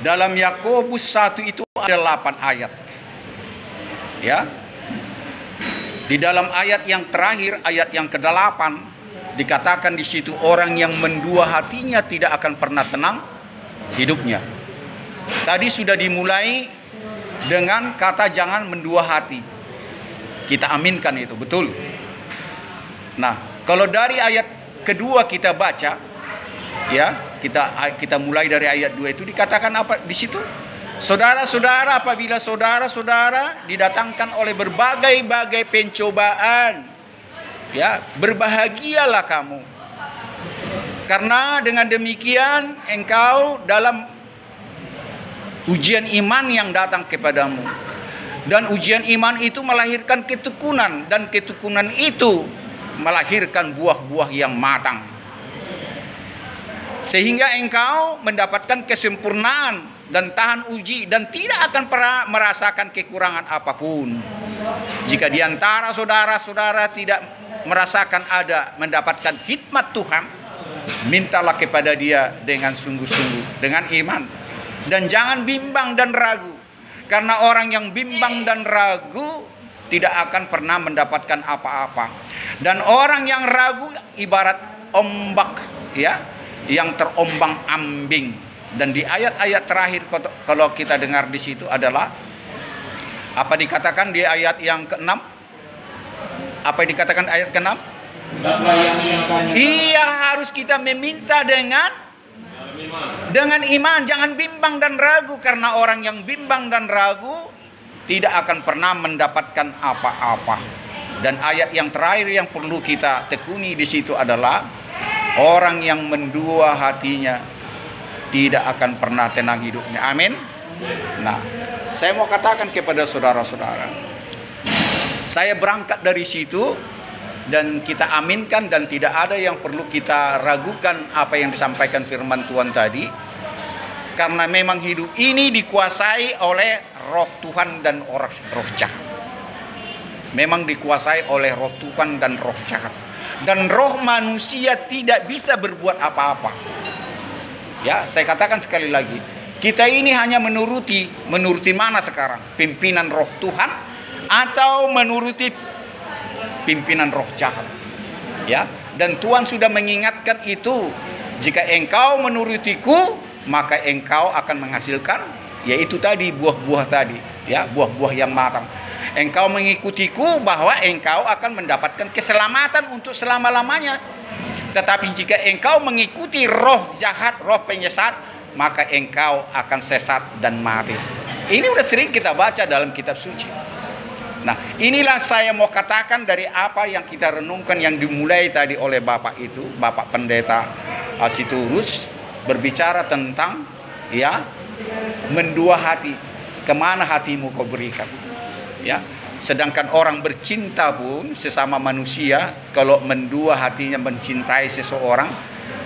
Dalam Yakobus 1 itu ada 8 ayat. Ya. Di dalam ayat yang terakhir, ayat yang ke-8, dikatakan di situ orang yang mendua hatinya tidak akan pernah tenang hidupnya. Tadi sudah dimulai dengan kata jangan mendua hati. Kita aminkan itu, betul. Nah, kalau dari ayat kedua kita baca, ya, kita mulai dari ayat 2 itu dikatakan apa di situ? Saudara-saudara, apabila saudara-saudara didatangkan oleh berbagai-bagai pencobaan, ya, berbahagialah kamu. Karena dengan demikian engkau dalam ujian iman yang datang kepadamu. Dan ujian iman itu melahirkan ketekunan, dan ketekunan itu melahirkan buah-buah yang matang. Sehingga engkau mendapatkan kesempurnaan dan tahan uji dan tidak akan pernah merasakan kekurangan apapun. Jika di antara saudara-saudara tidak merasakan ada mendapatkan hikmat Tuhan, mintalah kepada Dia dengan sungguh-sungguh, dengan iman. Dan jangan bimbang dan ragu. Karena orang yang bimbang dan ragu tidak akan pernah mendapatkan apa-apa. Dan orang yang ragu ibarat ombak, ya, yang terombang-ambing. Dan di ayat-ayat terakhir kalau kita dengar di situ adalah apa dikatakan di ayat yang ke-6? Apa yang dikatakan ayat ke-6? Iya, harus kita meminta dengan iman, jangan bimbang dan ragu, karena orang yang bimbang dan ragu tidak akan pernah mendapatkan apa-apa. Dan ayat yang terakhir yang perlu kita tekuni di situ adalah orang yang mendua hatinya tidak akan pernah tenang hidupnya. Amin. Nah, saya mau katakan kepada saudara-saudara, saya berangkat dari situ dan kita aminkan, dan tidak ada yang perlu kita ragukan apa yang disampaikan firman Tuhan tadi. Karena memang hidup ini dikuasai oleh roh Tuhan dan roh jahat. Memang dikuasai oleh roh Tuhan dan roh jahat. Dan roh manusia tidak bisa berbuat apa-apa. Ya, saya katakan sekali lagi, kita ini hanya menuruti mana sekarang? Pimpinan roh Tuhan atau menuruti pimpinan roh jahat? Ya, dan Tuhan sudah mengingatkan itu. Jika engkau menurutiku, maka engkau akan menghasilkan, yaitu tadi buah-buah tadi, ya, buah-buah yang matang. Engkau mengikutiku bahwa engkau akan mendapatkan keselamatan untuk selama-lamanya. Tetapi jika engkau mengikuti roh jahat, roh penyesat, maka engkau akan sesat dan mati. Ini udah sering kita baca dalam kitab suci. Nah, inilah saya mau katakan dari apa yang kita renungkan, yang dimulai tadi oleh Bapak itu, Bapak Pendeta Sitorus, berbicara tentang, ya, mendua hati. Kemana hatimu kau berikan? Ya. Sedangkan orang bercinta pun sesama manusia, kalau mendua hatinya mencintai seseorang,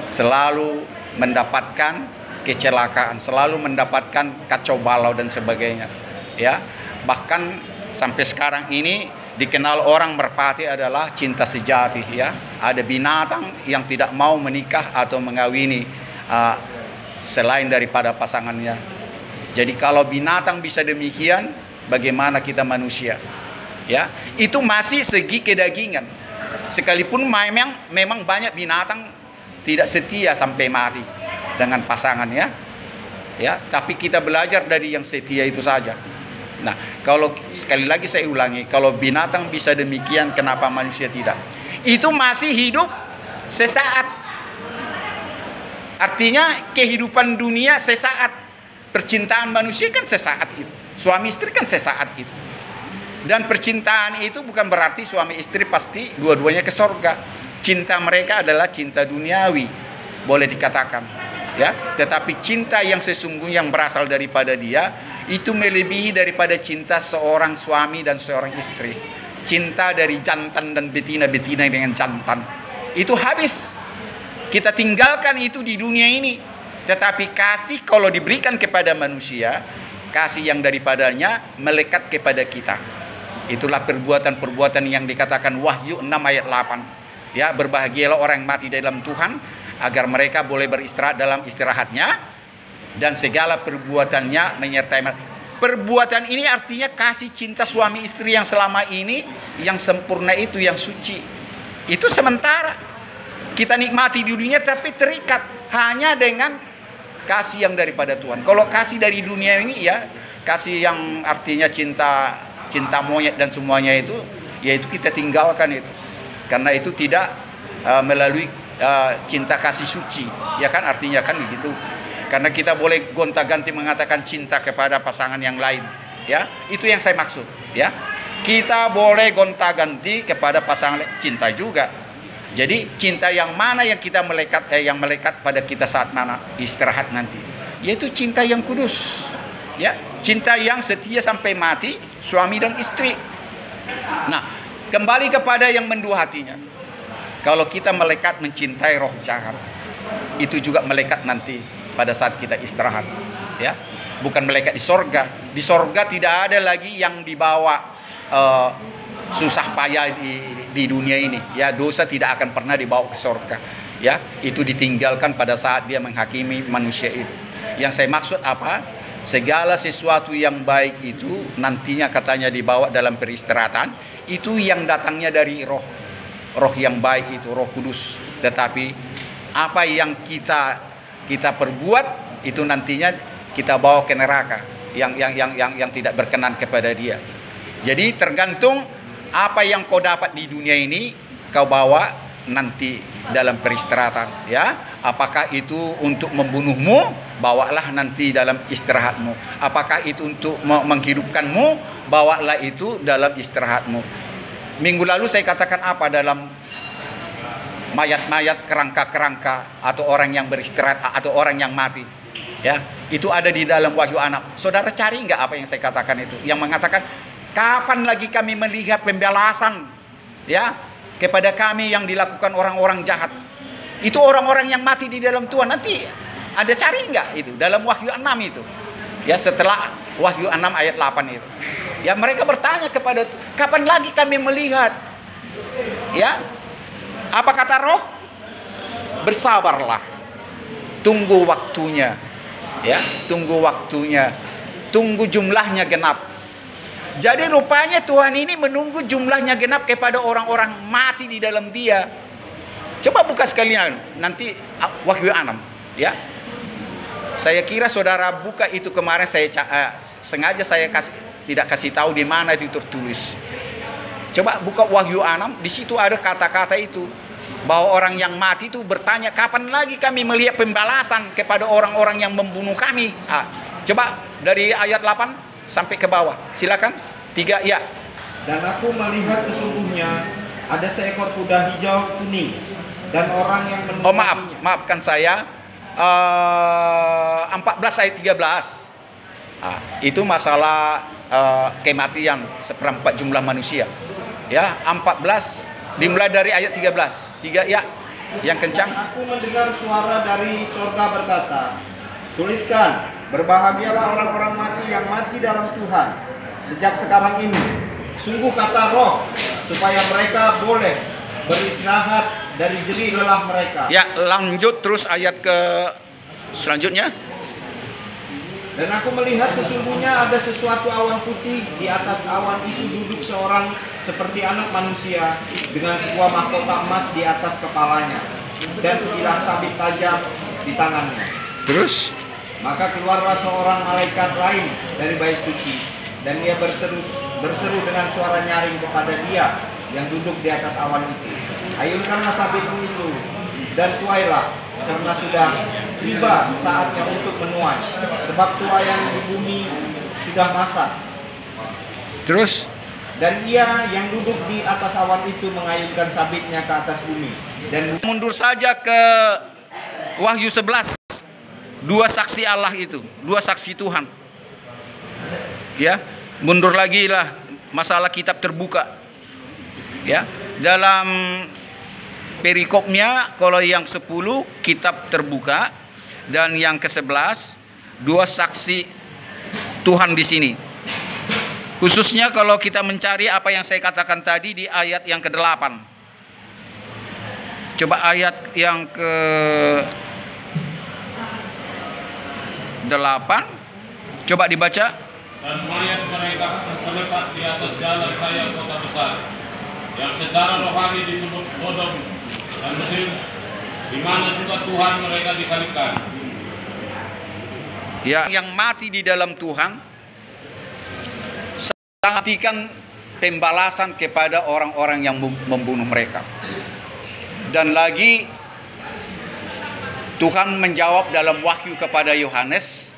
selalu mendapatkan kecelakaan, selalu mendapatkan kacau balau dan sebagainya. Ya, bahkan sampai sekarang ini dikenal orang merpati adalah cinta sejati. Ya, ada binatang yang tidak mau menikah atau mengawini selain daripada pasangannya. Jadi kalau binatang bisa demikian, bagaimana kita manusia? Ya, itu masih segi kedagingan. Sekalipun memang banyak binatang tidak setia sampai mati dengan pasangannya. Ya, tapi kita belajar dari yang setia itu saja. Nah, kalau sekali lagi saya ulangi, kalau binatang bisa demikian, kenapa manusia tidak? Itu masih hidup sesaat. Artinya kehidupan dunia sesaat. Percintaan manusia kan sesaat itu. Suami istri kan sesaat itu. Dan percintaan itu bukan berarti suami istri pasti dua-duanya ke sorga. Cinta mereka adalah cinta duniawi, boleh dikatakan, ya. Tetapi cinta yang sesungguhnya yang berasal daripada Dia itu melebihi daripada cinta seorang suami dan seorang istri. Cinta dari jantan dan betina-betina dengan jantan itu habis. Kita tinggalkan itu di dunia ini. Tetapi kasih kalau diberikan kepada manusia, kasih yang daripadanya melekat kepada kita. Itulah perbuatan-perbuatan yang dikatakan Wahyu 6 ayat 8. Ya, berbahagialah orang yang mati dalam Tuhan, agar mereka boleh beristirahat dalam istirahatnya dan segala perbuatannya menyertai mereka. Perbuatan ini artinya kasih cinta suami istri yang selama ini, yang sempurna itu, yang suci. Itu sementara. Kita nikmati di dunia tapi terikat hanya dengan kasih yang daripada Tuhan. Kalau kasih dari dunia ini ya, kasih yang artinya cinta monyet dan semuanya itu, yaitu kita tinggalkan itu. Karena itu tidak melalui cinta kasih suci, ya kan, artinya kan begitu. Karena kita boleh gonta-ganti mengatakan cinta kepada pasangan yang lain, ya. Itu yang saya maksud, ya. Kita boleh gonta-ganti kepada pasangan cinta juga. Jadi cinta yang mana yang kita melekat pada kita saat mana istirahat nanti, yaitu cinta yang kudus, ya. Cinta yang setia sampai mati, suami dan istri. Nah, kembali kepada yang mendua hatinya. Kalau kita melekat mencintai roh jahat, itu juga melekat nanti pada saat kita istirahat, ya. Bukan melekat di sorga. Di sorga tidak ada lagi yang dibawa susah payah di dunia ini, ya. Dosa tidak akan pernah dibawa ke sorga, ya. Itu ditinggalkan pada saat dia menghakimi manusia itu. Yang saya maksud apa? Segala sesuatu yang baik itu nantinya katanya dibawa dalam peristirahatan, itu yang datangnya dari roh yang baik itu, Roh Kudus. Tetapi apa yang kita perbuat itu nantinya kita bawa ke neraka yang tidak berkenan kepada Dia. Jadi tergantung apa yang kau dapat di dunia ini, kau bawa nanti dalam peristirahatan, ya. Apakah itu untuk membunuhmu, bawalah nanti dalam istirahatmu. Apakah itu untuk menghidupkanmu, bawalah itu dalam istirahatmu. Minggu lalu saya katakan apa dalam mayat-mayat, kerangka-kerangka, atau orang yang beristirahat, atau orang yang mati, ya. Itu ada di dalam Wahyu 6. Saudara cari nggak apa yang saya katakan itu? Yang mengatakan, kapan lagi kami melihat pembalasan, ya, kepada kami yang dilakukan orang-orang jahat? Itu orang-orang yang mati di dalam Tuhan. Nanti ada cari nggak itu dalam Wahyu 6 itu, ya, setelah Wahyu 6 ayat 8 itu. Ya, mereka bertanya kepada, kapan lagi kami melihat? Ya, apa kata Roh? Bersabarlah, tunggu waktunya, ya, tunggu waktunya, tunggu jumlahnya genap. Jadi rupanya Tuhan ini menunggu jumlahnya genap kepada orang-orang mati di dalam Dia. Coba buka sekalian nanti Wahyu 6, ya. Saya kira saudara buka itu kemarin, sengaja saya tidak kasih tahu di mana itu tertulis. Coba buka Wahyu 6, di situ ada kata-kata itu, bahwa orang yang mati itu bertanya, kapan lagi kami melihat pembalasan kepada orang-orang yang membunuh kami? Coba dari ayat 8 sampai ke bawah, silakan. 3, ya. Dan aku melihat sesungguhnya ada seekor kuda hijau kuning, dan orang yang menungganginya. Maafkan saya, 14 ayat 13. Itu masalah kematian seperempat jumlah manusia, ya. 14 dimulai dari ayat 13. 3, ya, yang kencang. Aku mendengar suara dari surga berkata, tuliskan, berbahagialah orang-orang mati yang mati dalam Tuhan sejak sekarang ini. Sungguh kata Roh, supaya mereka boleh beristirahat dari jerih lelah mereka. Ya, lanjut terus ayat ke selanjutnya. Dan aku melihat sesungguhnya ada sesuatu awan putih, di atas awan itu duduk seorang seperti anak manusia dengan sebuah mahkota emas di atas kepalanya dan sebilah sabit tajam di tangannya. Terus? Maka keluarlah seorang malaikat lain dari bait suci, dan dia berseru dengan suara nyaring kepada dia yang duduk di atas awan itu, ayunkanlah sabitmu itu dan tuailah, karena sudah tiba saatnya untuk menuai, sebab tuaian di bumi sudah masak. Terus? Dan ia yang duduk di atas awan itu mengayunkan sabitnya ke atas bumi. Dan mundur saja ke Wahyu 11. 2 saksi Allah itu, 2 saksi Tuhan. Ya, mundur lagi lah masalah kitab terbuka. Ya, dalam perikopnya kalau yang 10 kitab terbuka, dan yang ke-11 2 saksi Tuhan di sini. Khususnya kalau kita mencari apa yang saya katakan tadi di ayat yang ke-8. Coba ayat yang 8. Coba dibaca. Dan mayat mereka terletak di atas jalan raya kota besar, yang secara rohani disebut Sodom dan Mesir, di mana juga Tuhan mereka disalibkan. Ya, yang mati di dalam Tuhan sangatkan pembalasan kepada orang-orang yang membunuh mereka. Dan lagi Tuhan menjawab dalam wahyu kepada Yohanes,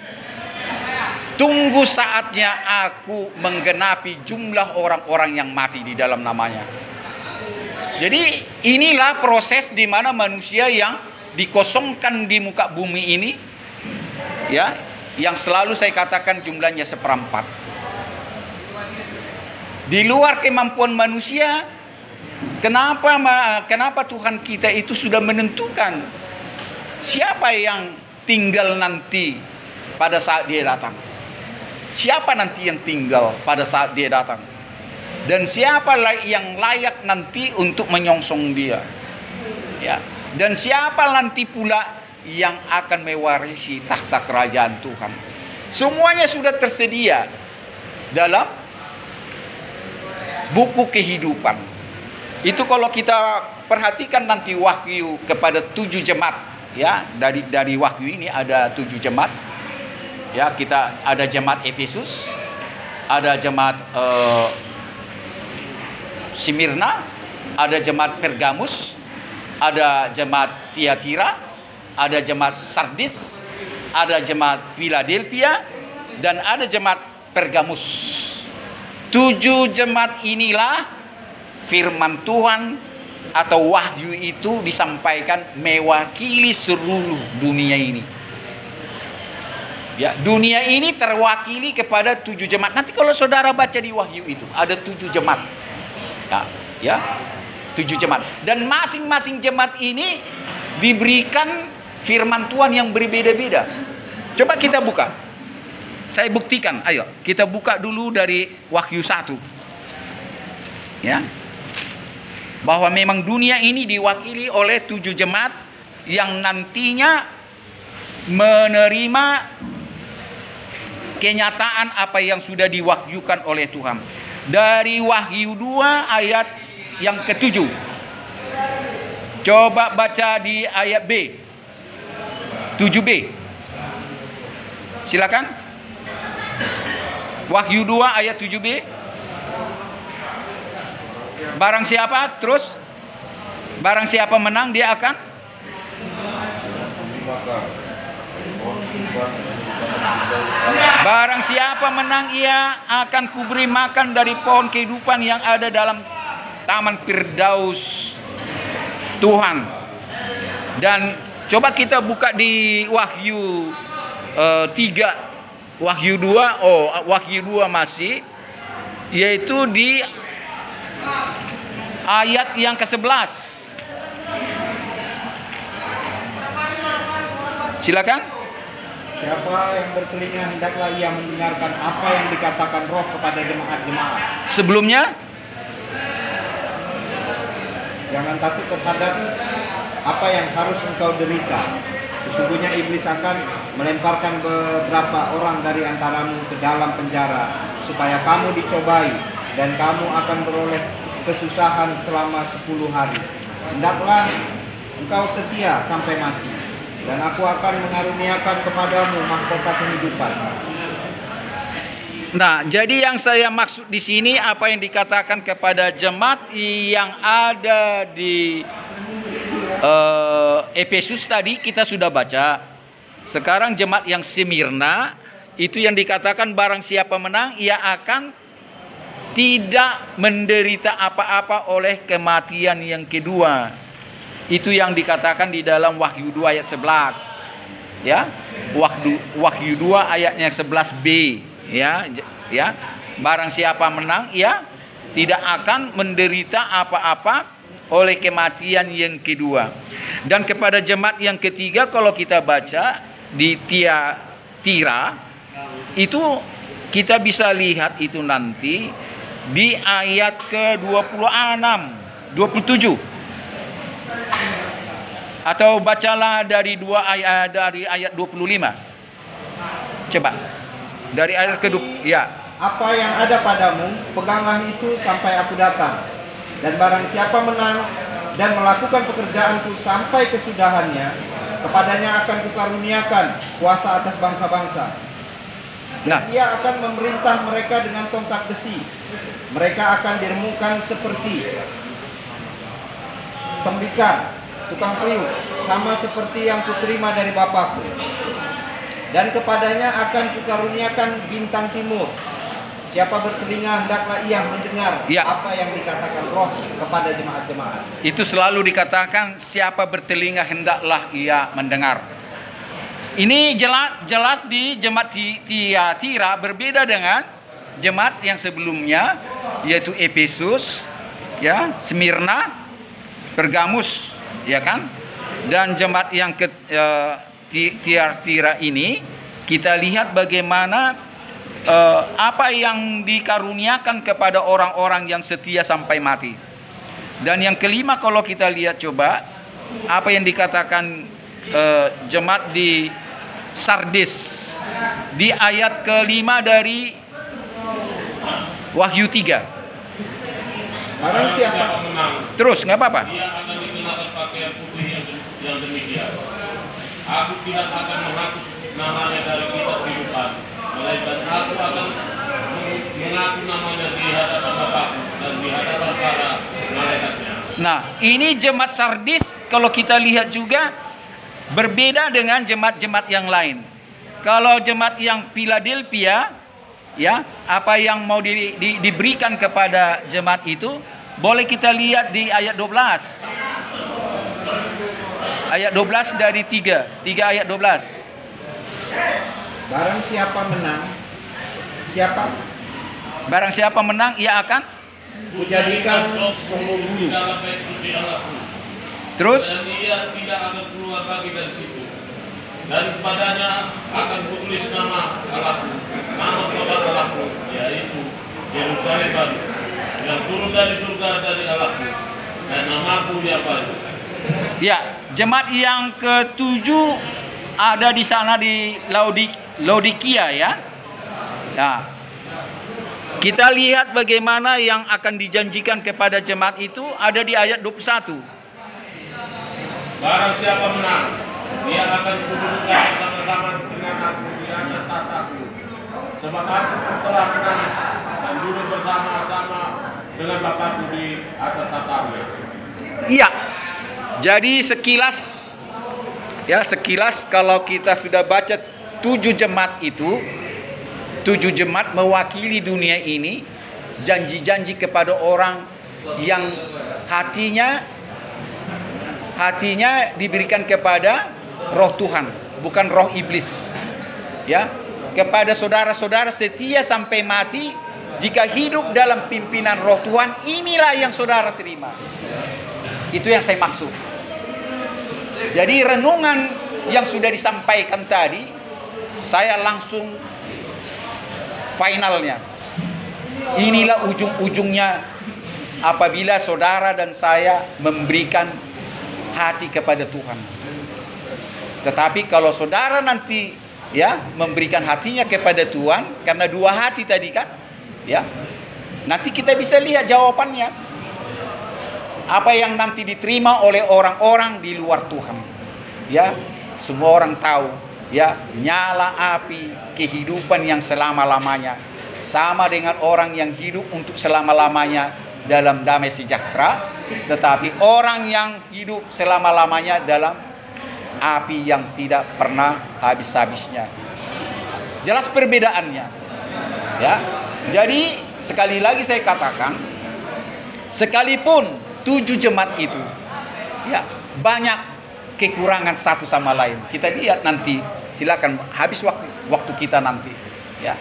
tunggu saatnya aku menggenapi jumlah orang-orang yang mati di dalam namanya. Jadi inilah proses di mana manusia yang dikosongkan di muka bumi ini, ya, yang selalu saya katakan jumlahnya 1/4. Di luar kemampuan manusia, kenapa Tuhan kita itu sudah menentukan siapa yang tinggal nanti pada saat Dia datang. Siapa nanti yang tinggal pada saat Dia datang. Dan siapa yang layak nanti untuk menyongsong Dia. Ya. Dan siapa nanti pula yang akan mewarisi tahta kerajaan Tuhan. Semuanya sudah tersedia dalam buku kehidupan. Itu kalau kita perhatikan nanti wahyu kepada 7 jemaat, ya, dari wahyu ini ada 7 jemaat. Ya, kita ada jemaat Efesus, ada jemaat Smyrna, ada jemaat Pergamus, ada jemaat Tiatira, ada jemaat Sardis, ada jemaat Philadelphia, dan ada jemaat Pergamus. 7 jemaat inilah firman Tuhan atau wahyu itu disampaikan mewakili seluruh dunia ini. Ya, dunia ini terwakili kepada 7 jemaat. Nanti kalau saudara baca di wahyu itu ada 7 jemaat. Ya, 7 jemaat. Dan masing-masing jemaat ini diberikan firman Tuhan yang berbeda-beda. Coba kita buka. Saya buktikan. Ayo, kita buka dulu dari Wahyu 1. Ya. Bahwa memang dunia ini diwakili oleh 7 jemaat yang nantinya menerima kenyataan apa yang sudah diwahyukan oleh Tuhan. Dari Wahyu 2 ayat yang ke-7. Coba baca di ayat B. 7b. Silakan. Wahyu 2 ayat 7b. Barang siapa terus? Barang siapa menang dia akan barang siapa menang ia akan kuberi makan dari pohon kehidupan yang ada dalam taman Firdaus Tuhan. Dan coba kita buka di Wahyu 3, Wahyu 2, Wahyu 2 masih, yaitu di ayat yang ke-11. Silakan. Siapa yang bertelinga hendaklah ia mendengarkan apa yang dikatakan Roh kepada jemaat-jemaat. Sebelumnya, jangan takut terhadap apa yang harus engkau derita. Sesungguhnya iblis akan melemparkan beberapa orang dari antaramu ke dalam penjara, supaya kamu dicobai, dan kamu akan beroleh kesusahan selama 10 hari. Hendaklah engkau setia sampai mati, dan aku akan mengaruniakan kepadamu mahkota kehidupan. nah, jadi yang saya maksud di sini apa yang dikatakan kepada jemaat yang ada di Efesus tadi kita sudah baca. Sekarang jemaat yang Smyrna itu yang dikatakan barang siapa menang ia akan tidak menderita apa-apa oleh kematian yang kedua. Itu yang dikatakan di dalam Wahyu 2 ayat 11. Ya. Wahyu 2 ayatnya 11b, ya. Barang siapa menang ia tidak akan menderita apa-apa oleh kematian yang kedua. Dan kepada jemaat yang ketiga kalau kita baca di Tiatira itu kita bisa lihat itu nanti di ayat ke-26, 27. Atau bacalah dari ayat 25. Coba dari ayat kedua, ya. Apa yang ada padamu, peganglah itu sampai aku datang. Dan barang siapa menang dan melakukan pekerjaanku sampai kesudahannya, kepadanya akan kukaruniakan kuasa atas bangsa-bangsa. Nah, Ia akan memerintah mereka dengan tongkat besi. Mereka akan diremukkan seperti tembikar, tukang periuk, sama seperti yang kuterima dari Bapakku. Dan kepadanya akan kukaruniakan bintang timur. Siapa bertelinga hendaklah ia mendengar Ya. apa yang dikatakan Roh kepada jemaat-jemaat. itu selalu dikatakan siapa bertelinga hendaklah ia mendengar. Ini jelas di jemaat Tiatira berbeda dengan jemaat yang sebelumnya, yaitu Efesus, ya, Smyrna, Pergamus, ya kan? Dan jemaat yang Tiatira ini kita lihat bagaimana apa yang dikaruniakan kepada orang-orang yang setia sampai mati. Dan yang kelima, kalau kita lihat coba apa yang dikatakan jemaat di Sardis di ayat kelima dari Wahyu 3. Barang siapa menang, Terus nggak apa-apa. dia akan dikenakan pakaian putih yang demikian. Aku tidak akan menghapus namanya dari kitab kehidupan, melainkan aku akan mengaku namanya di hadapan Bapakku dan di hadapan para malaikatnya. Nah, ini jemaat Sardis kalau kita lihat juga berbeda dengan jemaat-jemaat yang lain. Kalau jemaat yang Philadelphia, ya, apa yang mau diberikan kepada jemaat itu boleh kita lihat di ayat 12. Ayat 12 dari 3 ayat 12. barang siapa menang, Barang siapa menang ia akan. kujadikan sombong di guru. dalam bait suci Allahku. Terus Dan ia tidak akan keluar lagi dari situ. Dan padanya akan kutulis nama Allahku, nama kota Allahku, yaitu Yerusalem baru, yang turun dari surga dari Allahku, dan namaku yang baru. ya, jemaat yang ketujuh ada di sana di Laodikia, ya. Nah, kita lihat bagaimana yang akan dijanjikan kepada jemaat itu ada di ayat 21. Barang siapa menang, dia akan kududukkan bersama-sama dengan aku di atas tahtaku. Sebab aku telah menang dan duduk bersama-sama dengan Bapakku di atas tahtaku. Iya. Jadi sekilas kalau kita sudah baca 7 jemaat itu, 7 jemaat mewakili dunia ini, janji-janji kepada orang yang hatinya diberikan kepada roh Tuhan, bukan roh iblis. Ya, kepada saudara-saudara setia sampai mati, jika hidup dalam pimpinan roh Tuhan, inilah yang saudara terima. Itu yang saya maksud. Jadi renungan yang sudah disampaikan tadi, saya langsung finalnya. Inilah ujung-ujungnya apabila saudara dan saya memberikan hati kepada Tuhan. Tetapi kalau saudara nanti ya memberikan hatinya kepada Tuhan, karena 2 hati tadi kan, ya, nanti kita bisa lihat jawabannya. Apa yang nanti diterima oleh orang-orang di luar Tuhan. Ya, semua orang tahu, ya, nyala api kehidupan yang selama-lamanya sama dengan orang yang hidup untuk selama-lamanya dalam damai sejahtera, tetapi orang yang hidup selama-lamanya dalam api yang tidak pernah habis-habisnya. Jelas perbedaannya. Ya. Jadi sekali lagi saya katakan, sekalipun 7 jemaat itu, ya, banyak kekurangan satu sama lain. Kita lihat nanti, silakan habis waktu kita nanti. Ya.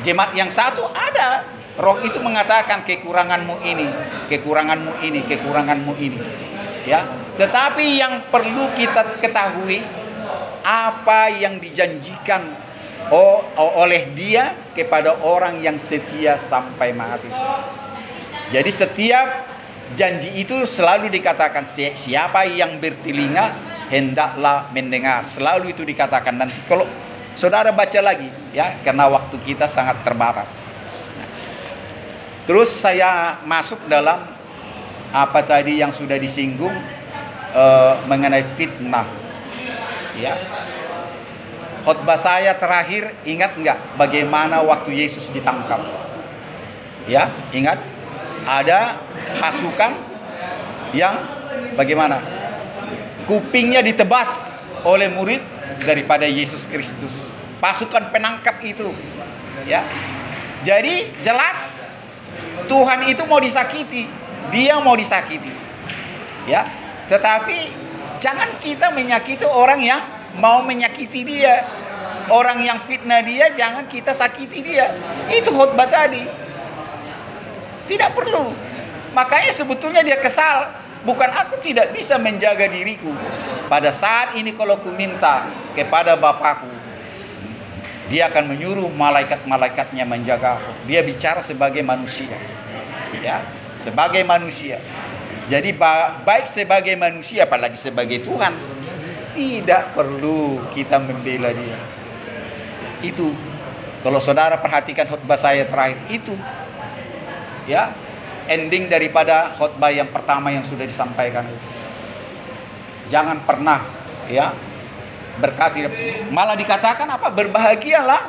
Jemaat yang satu ada, roh itu mengatakan kekuranganmu ini, kekuranganmu ini, kekuranganmu ini. Ya. Tetapi yang perlu kita ketahui, apa yang dijanjikan oleh Dia kepada orang yang setia sampai mati. Jadi setiap janji itu selalu dikatakan, siapa yang bertelinga hendaklah mendengar. Selalu itu dikatakan. Dan Saudara baca lagi ya, karena waktu kita sangat terbatas. Terus saya masuk dalam apa tadi yang sudah disinggung mengenai fitnah. Ya. Khotbah saya terakhir, ingat nggak bagaimana waktu Yesus ditangkap? Ya, ingat? Ada pasukan yang bagaimana? Kupingnya ditebas oleh murid daripada Yesus Kristus. Pasukan penangkap itu. Ya. Jadi jelas Tuhan itu mau disakiti, dia mau disakiti. Ya. Tetapi jangan kita menyakiti orang yang mau menyakiti dia. Orang yang fitnah dia, jangan kita sakiti dia. Itu khotbah tadi. Tidak perlu. Makanya sebetulnya dia kesal. Bukan aku tidak bisa menjaga diriku. Pada saat ini kalau ku minta kepada Bapakku, dia akan menyuruh malaikat-malaikatnya menjaga aku. Dia bicara sebagai manusia. Ya, sebagai manusia. Jadi baik sebagai manusia, apalagi sebagai Tuhan, tidak perlu kita membela dia. Itu. Kalau saudara perhatikan khotbah saya terakhir itu. Ya, ending daripada khotbah yang pertama yang sudah disampaikan itu. Jangan pernah ya berkati, malah dikatakan apa? Berbahagialah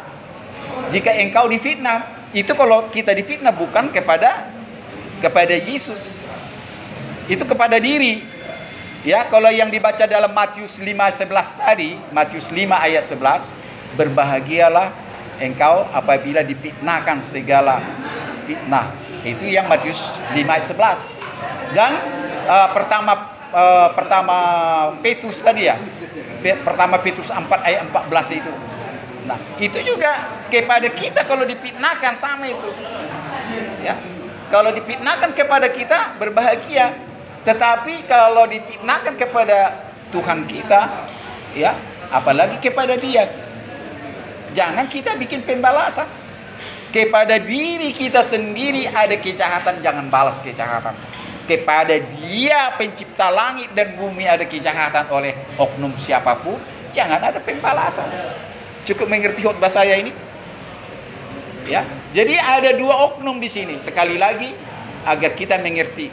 jika engkau difitnah. Itu kalau kita difitnah bukan kepada Yesus. Itu kepada diri. Ya, kalau yang dibaca dalam Matius 5:11 tadi, Matius 5 ayat 11, berbahagialah engkau apabila difitnahkan segala fitnah. Itu yang Matius 5 ayat 11. Dan pertama Petrus tadi ya. Pertama Petrus 4 ayat 14 itu. Nah, itu juga kepada kita kalau difitnahkan sama itu. Ya. Kalau difitnahkan kepada kita berbahagia. Tetapi kalau difitnahkan kepada Tuhan kita, ya, apalagi kepada Dia, jangan kita bikin pembalasan. Kepada diri kita sendiri ada kejahatan, jangan balas kejahatan. Kepada Dia pencipta langit dan bumi ada kejahatan oleh oknum siapapun, jangan ada pembalasan. Cukup mengerti khotbah saya ini? Ya, jadi ada dua oknum di sini. Sekali lagi agar kita mengerti.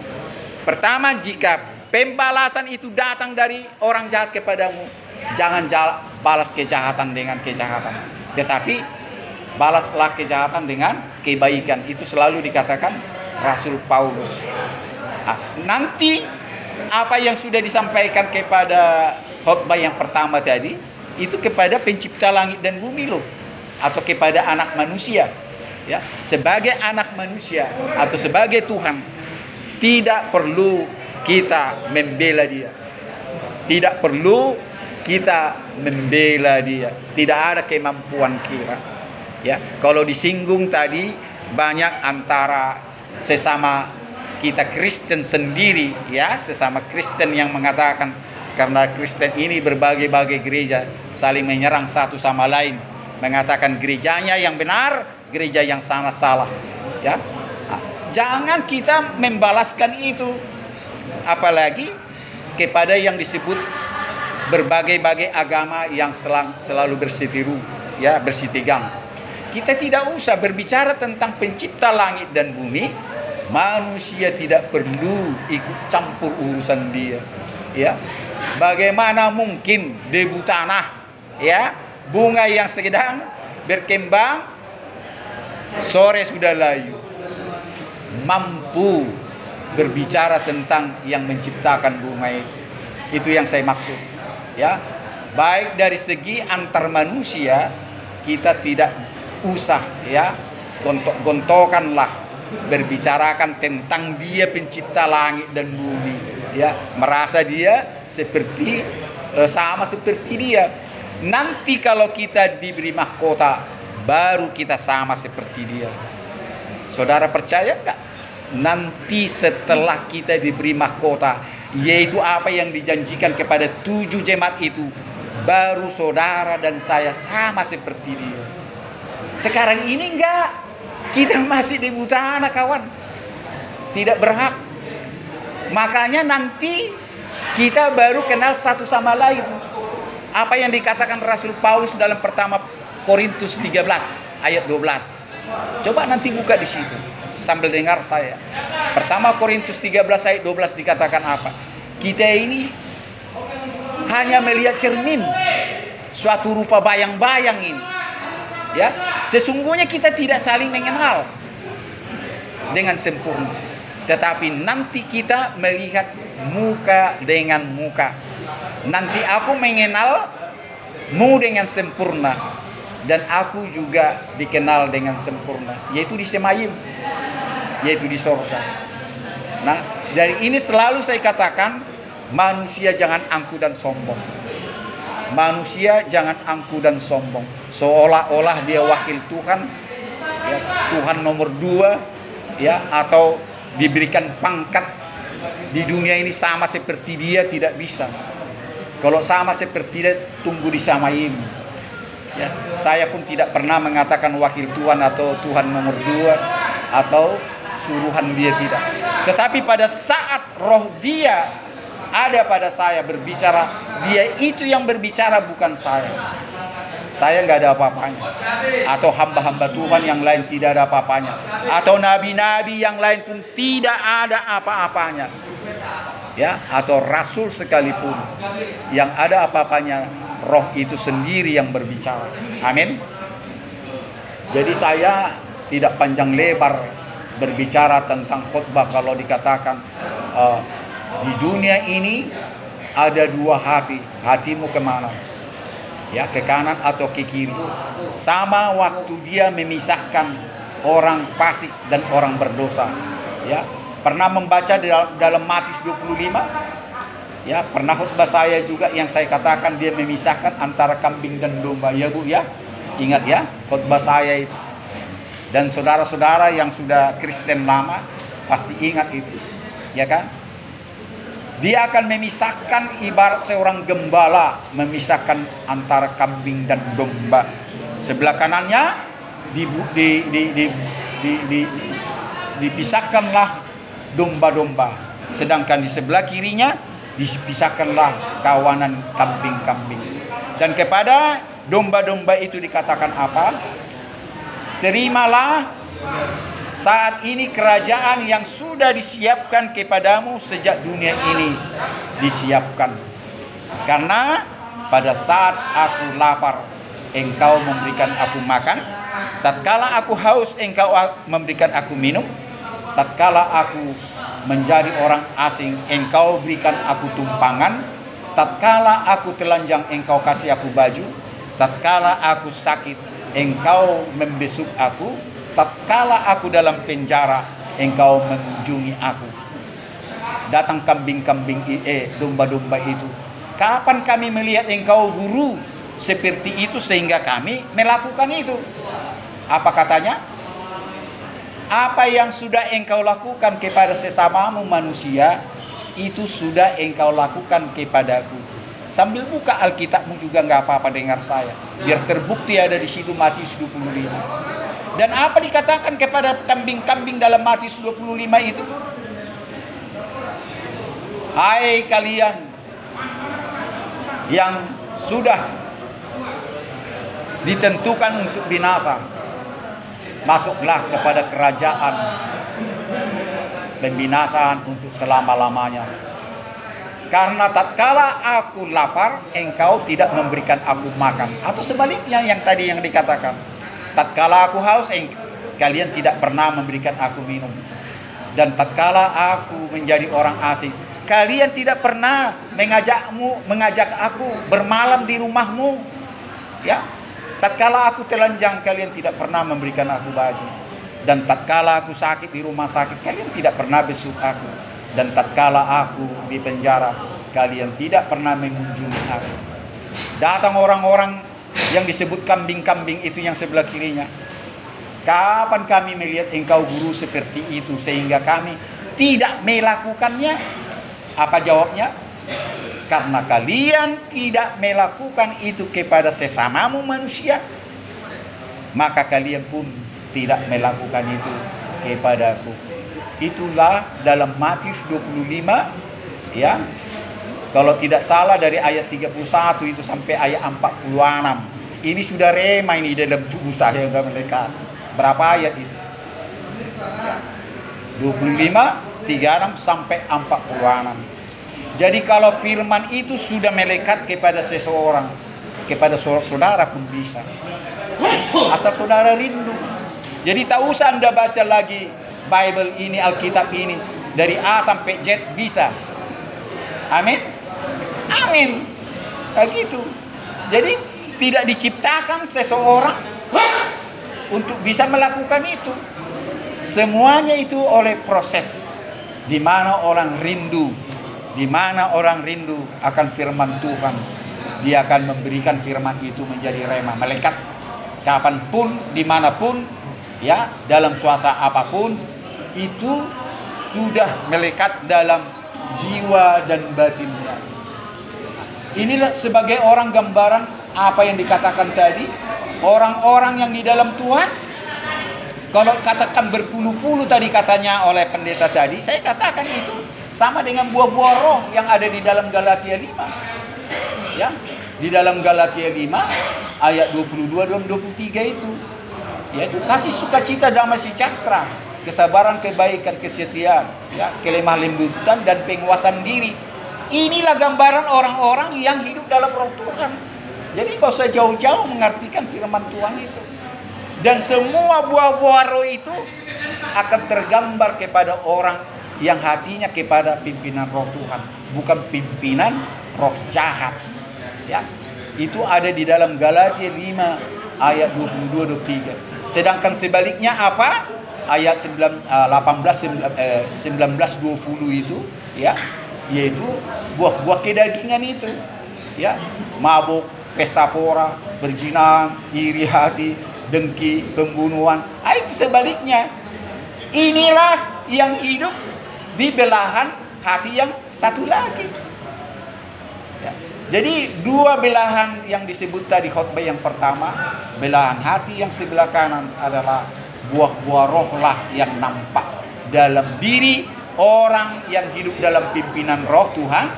Pertama, jika pembalasan itu datang dari orang jahat kepadamu, jangan balas kejahatan dengan kejahatan. Tetapi balaslah kejahatan dengan kebaikan. Itu selalu dikatakan Rasul Paulus. Nah, nanti apa yang sudah disampaikan kepada khotbah yang pertama tadi, itu kepada pencipta langit dan bumi loh. Atau kepada anak manusia. Ya, sebagai anak manusia atau sebagai Tuhan, tidak perlu kita membela dia. Tidak perlu kita membela dia. Tidak ada kemampuan kita. Ya, kalau disinggung tadi banyak antara sesama kita Kristen sendiri, ya, sesama Kristen yang mengatakan karena Kristen ini berbagai-bagai gereja saling menyerang satu sama lain, mengatakan gerejanya yang benar, gereja yang salah. Ya, jangan kita membalaskan itu, apalagi kepada yang disebut berbagai-bagai agama yang selalu bersiteru, ya, bersitegang. Kita tidak usah berbicara tentang pencipta langit dan bumi. Manusia tidak perlu ikut campur urusan dia. Ya, bagaimana mungkin debu tanah, ya, bunga yang sedang berkembang sore sudah layu, mampu berbicara tentang yang menciptakan bunga itu. Itu yang saya maksud. Ya, baik dari segi antar manusia kita tidak usah ya gontok-gontokanlah berbicarakan tentang dia pencipta langit dan bumi, ya, merasa dia seperti sama seperti dia. Nanti kalau kita diberi mahkota baru kita sama seperti dia. Saudara percaya enggak? Nanti setelah kita diberi mahkota, yaitu apa yang dijanjikan kepada 7 jemaat itu, baru saudara dan saya sama seperti dia. Sekarang ini enggak. Kita masih di tanah, kawan. Tidak berhak. Makanya nanti kita baru kenal satu sama lain. Apa yang dikatakan Rasul Paulus dalam pertama Korintus 13 ayat 12. Coba nanti buka di situ sambil dengar saya. Pertama Korintus 13 ayat 12 dikatakan apa? Kita ini hanya melihat cermin, suatu rupa bayang-bayang ini. Ya, sesungguhnya kita tidak saling mengenal dengan sempurna. Tetapi nanti kita melihat muka dengan muka. Nanti aku mengenalmu dengan sempurna, dan aku juga dikenal dengan sempurna, yaitu di Semayim, yaitu di sorga. Nah, dari ini selalu saya katakan, manusia jangan angku dan sombong. Manusia jangan angku dan sombong, seolah-olah dia wakil Tuhan, ya, Tuhan nomor 2, ya, atau diberikan pangkat di dunia ini sama seperti dia. Tidak bisa. Kalau sama seperti dia, tunggu di Samayim. Ya, saya pun tidak pernah mengatakan wakil Tuhan atau Tuhan nomor 2 atau suruhan dia, tidak. Tetapi pada saat roh dia ada pada saya berbicara, dia itu yang berbicara, bukan saya. Saya nggak ada apa-apanya. Atau hamba-hamba Tuhan yang lain tidak ada apa-apanya. Atau nabi-nabi yang lain pun tidak ada apa-apanya. Ya, atau rasul sekalipun, yang ada apa-apanya roh itu sendiri yang berbicara. Amin. Jadi saya tidak panjang lebar berbicara tentang khotbah. Kalau dikatakan di dunia ini ada 2 hati, hatimu kemana? Ya, ke kanan atau ke kiri. Sama waktu dia memisahkan orang fasik dan orang berdosa. Ya, pernah membaca dalam Matius 25? Ya, pernah khutbah saya juga yang saya katakan dia memisahkan antara kambing dan domba. Ya Bu, ya. Ingat ya, khutbah saya itu. Dan saudara-saudara yang sudah Kristen lama pasti ingat itu. Ya kan? Dia akan memisahkan, ibarat seorang gembala memisahkan antara kambing dan domba. Sebelah kanannya dipisahkanlah domba-domba, sedangkan di sebelah kirinya dipisahkanlah kawanan kambing-kambing. Dan kepada domba-domba itu dikatakan apa? Terimalah saat ini kerajaan yang sudah disiapkan kepadamu sejak dunia ini disiapkan. Karena pada saat aku lapar, engkau memberikan aku makan. Tatkala aku haus, engkau memberikan aku minum. Tatkala aku menjadi orang asing, engkau berikan aku tumpangan. Tatkala aku telanjang, engkau kasih aku baju. Tatkala aku sakit, engkau membesuk aku. Tatkala aku dalam penjara, engkau mengunjungi aku. Datang kambing-kambing, domba-domba itu. Kapan kami melihat engkau guru seperti itu sehingga kami melakukan itu? Apa katanya? Apa yang sudah engkau lakukan kepada sesamamu manusia, itu sudah engkau lakukan kepadaku. Sambil buka Alkitabmu juga nggak apa-apa, dengar saya. Biar terbukti ada di situ Matius 25. Dan apa dikatakan kepada kambing-kambing dalam Matius 25 itu? Hai kalian yang sudah ditentukan untuk binasa, masuklah kepada kerajaan pembinasaan untuk selama-lamanya. Karena tatkala aku lapar, engkau tidak memberikan aku makan. Atau sebaliknya yang tadi yang dikatakan, tatkala aku haus, kalian tidak pernah memberikan aku minum. Dan tatkala aku menjadi orang asing, kalian tidak pernah mengajak aku bermalam di rumahmu. Ya, tatkala aku telanjang, kalian tidak pernah memberikan aku baju. Dan tatkala aku sakit di rumah sakit, kalian tidak pernah besuk aku. Dan tatkala aku di penjara, kalian tidak pernah mengunjungi aku. Datang orang-orang yang disebut kambing-kambing itu yang sebelah kirinya. Kapan kami melihat engkau guru seperti itu sehingga kami tidak melakukannya? Apa jawabnya? Karena kalian tidak melakukan itu kepada sesamamu manusia, maka kalian pun tidak melakukan itu kepadaku. Itulah dalam Matius 25, ya, Kalau tidak salah dari ayat 31 itu sampai ayat 46. Ini sudah rema ini dalam tubuh saya yang melekat. Berapa ayat itu? 25, 36 sampai 46. Jadi kalau firman itu sudah melekat kepada seseorang, kepada saudara pun bisa. Asal saudara rindu. Jadi tak usah Anda baca lagi Bible ini, Alkitab ini dari A sampai Z bisa. Amin. Amin. Begitu. Jadi tidak diciptakan seseorang untuk bisa melakukan itu. Semuanya itu oleh proses di mana orang rindu, di mana orang rindu akan firman Tuhan. Dia akan memberikan firman itu menjadi rema, melekat kapanpun, dimanapun, ya, dalam suasana apapun, itu sudah melekat dalam jiwa dan batinnya. Inilah sebagai orang gambaran apa yang dikatakan tadi, orang-orang yang di dalam Tuhan. Kalau katakan berpuluh-puluh tadi katanya oleh pendeta tadi, saya katakan itu sama dengan buah-buah roh yang ada di dalam Galatia 5. Ya, di dalam Galatia 5 ayat 22 dan 23 itu, yaitu kasih sukacita, damai sejahtera, kesabaran, kebaikan, kesetiaan, ya, kelemah lembutan dan penguasaan diri. Inilah gambaran orang-orang yang hidup dalam roh Tuhan. Jadi kau usah jauh-jauh mengartikan firman Tuhan itu. Dan semua buah-buah roh itu akan tergambar kepada orang yang hatinya kepada pimpinan roh Tuhan, bukan pimpinan roh jahat. Ya, itu ada di dalam Galatia 5 ayat 22-23. Sedangkan sebaliknya apa? Ayat 19 20 itu, ya, yaitu buah-buah kedagingan itu, ya, mabuk, pesta pora, berzina, iri hati, dengki, pembunuhan. Itu sebaliknya. Inilah yang hidup di belahan hati yang satu lagi. Ya. Jadi dua belahan yang disebut tadi khotbah yang pertama, belahan hati yang sebelah kanan adalah buah-buah roh lah yang nampak dalam diri orang yang hidup dalam pimpinan roh Tuhan.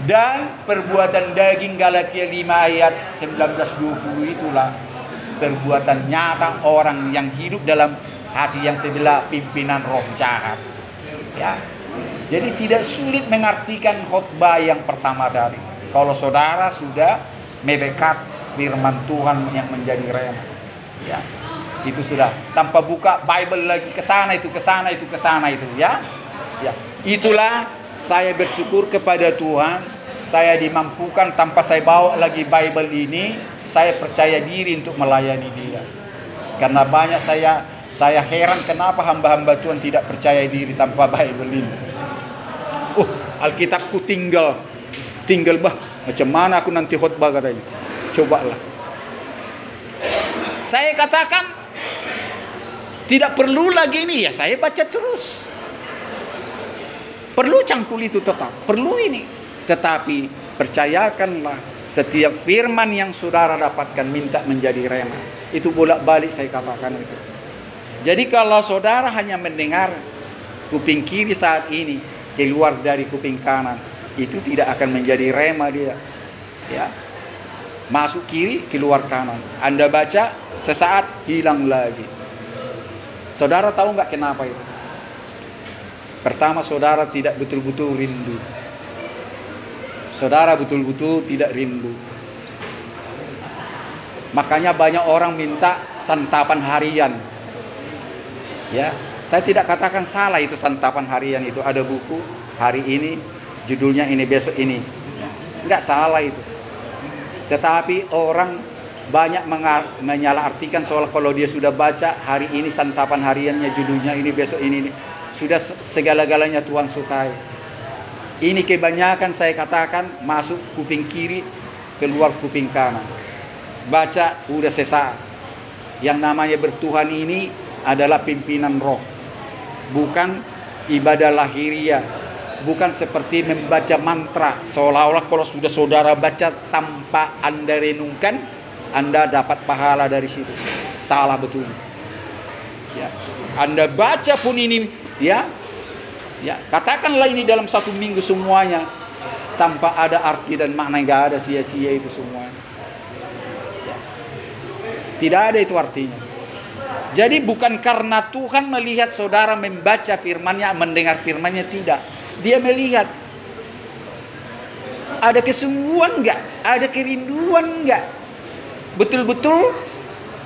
Dan perbuatan daging Galatia 5 ayat 19-20 itulah perbuatan nyata orang yang hidup dalam hati yang sebelah pimpinan roh jahat. Ya. Jadi tidak sulit mengartikan khotbah yang pertama tadi. Kalau saudara sudah melekat firman Tuhan yang menjadi rema. Ya. Itu sudah tanpa buka Bible lagi ke sana itu, ke sana itu, ke sana itu, ya. Ya. Itulah saya bersyukur kepada Tuhan, saya dimampukan tanpa saya bawa lagi Bible ini, saya percaya diri untuk melayani dia. Karena banyak saya heran kenapa hamba-hamba Tuhan tidak percaya diri tanpa Bible ini. Alkitabku tinggal bah, macam mana aku nanti khotbah katanya. Cobalah. Saya katakan tidak perlu lagi ini, ya saya baca terus. Perlu cangkul itu tetap, perlu ini. Tetapi percayakanlah setiap firman yang saudara dapatkan minta menjadi rema. Itu bolak-balik saya katakan itu. Jadi kalau saudara hanya mendengar kuping kiri saat ini keluar dari kuping kanan, itu tidak akan menjadi rema dia. Ya. Masuk kiri, keluar kanan. Anda baca, sesaat hilang lagi. Saudara tahu nggak kenapa itu? Pertama, saudara tidak betul-betul rindu. Saudara betul-betul tidak rindu. Makanya banyak orang minta santapan harian. Ya, saya tidak katakan salah itu santapan harian itu. Ada buku hari ini, judulnya ini, besok ini. Enggak salah itu. Tetapi orang banyak menyalahartikan soal kalau dia sudah baca hari ini santapan hariannya, judulnya ini, besok ini. Sudah segala-galanya Tuhan sukai. Ini kebanyakan saya katakan masuk kuping kiri, keluar kuping kanan. Baca udah sesaat. Yang namanya bertuhan ini adalah pimpinan roh. Bukan ibadah lahiriah. Bukan seperti membaca mantra. Seolah-olah kalau sudah saudara baca tanpa Anda renungkan, Anda dapat pahala dari situ. Salah betul. Ya. Anda baca pun ini, ya, katakanlah ini dalam satu minggu semuanya, tanpa ada arti dan makna, nggak ada, sia-sia itu semua. Ya. Tidak ada itu artinya. Jadi bukan karena Tuhan melihat saudara membaca firman-Nya, mendengar firman-Nya, tidak. Dia melihat ada kesungguhan nggak, ada kerinduan nggak, betul-betul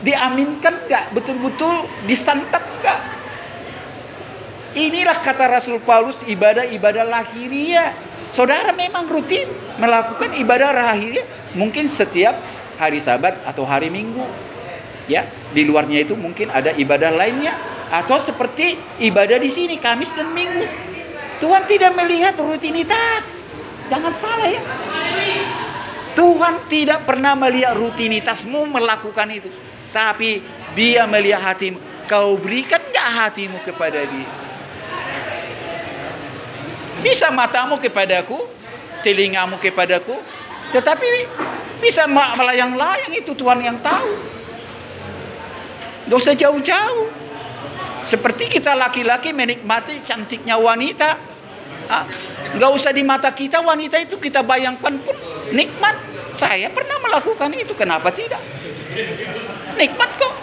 diaminkan nggak, betul-betul disantap nggak. Inilah kata Rasul Paulus, ibadah-ibadah lahiriah. Saudara memang rutin melakukan ibadah lahiriah, mungkin setiap hari Sabat atau hari Minggu. Ya, di luarnya itu mungkin ada ibadah lainnya, atau seperti ibadah di sini Kamis dan Minggu. Tuhan tidak melihat rutinitas. Jangan salah ya. Tuhan tidak pernah melihat rutinitasmu melakukan itu, tapi Dia melihat hatimu. Kau berikan nggak hatimu kepada Dia? Bisa matamu kepadaku, telingamu kepadaku, tetapi bisa melayang-layang, itu Tuhan yang tahu. Gak usah jauh-jauh. Seperti kita laki-laki menikmati cantiknya wanita. Gak usah di mata kita wanita itu kita bayangkan pun nikmat. Saya pernah melakukan itu, kenapa tidak? Nikmat kok.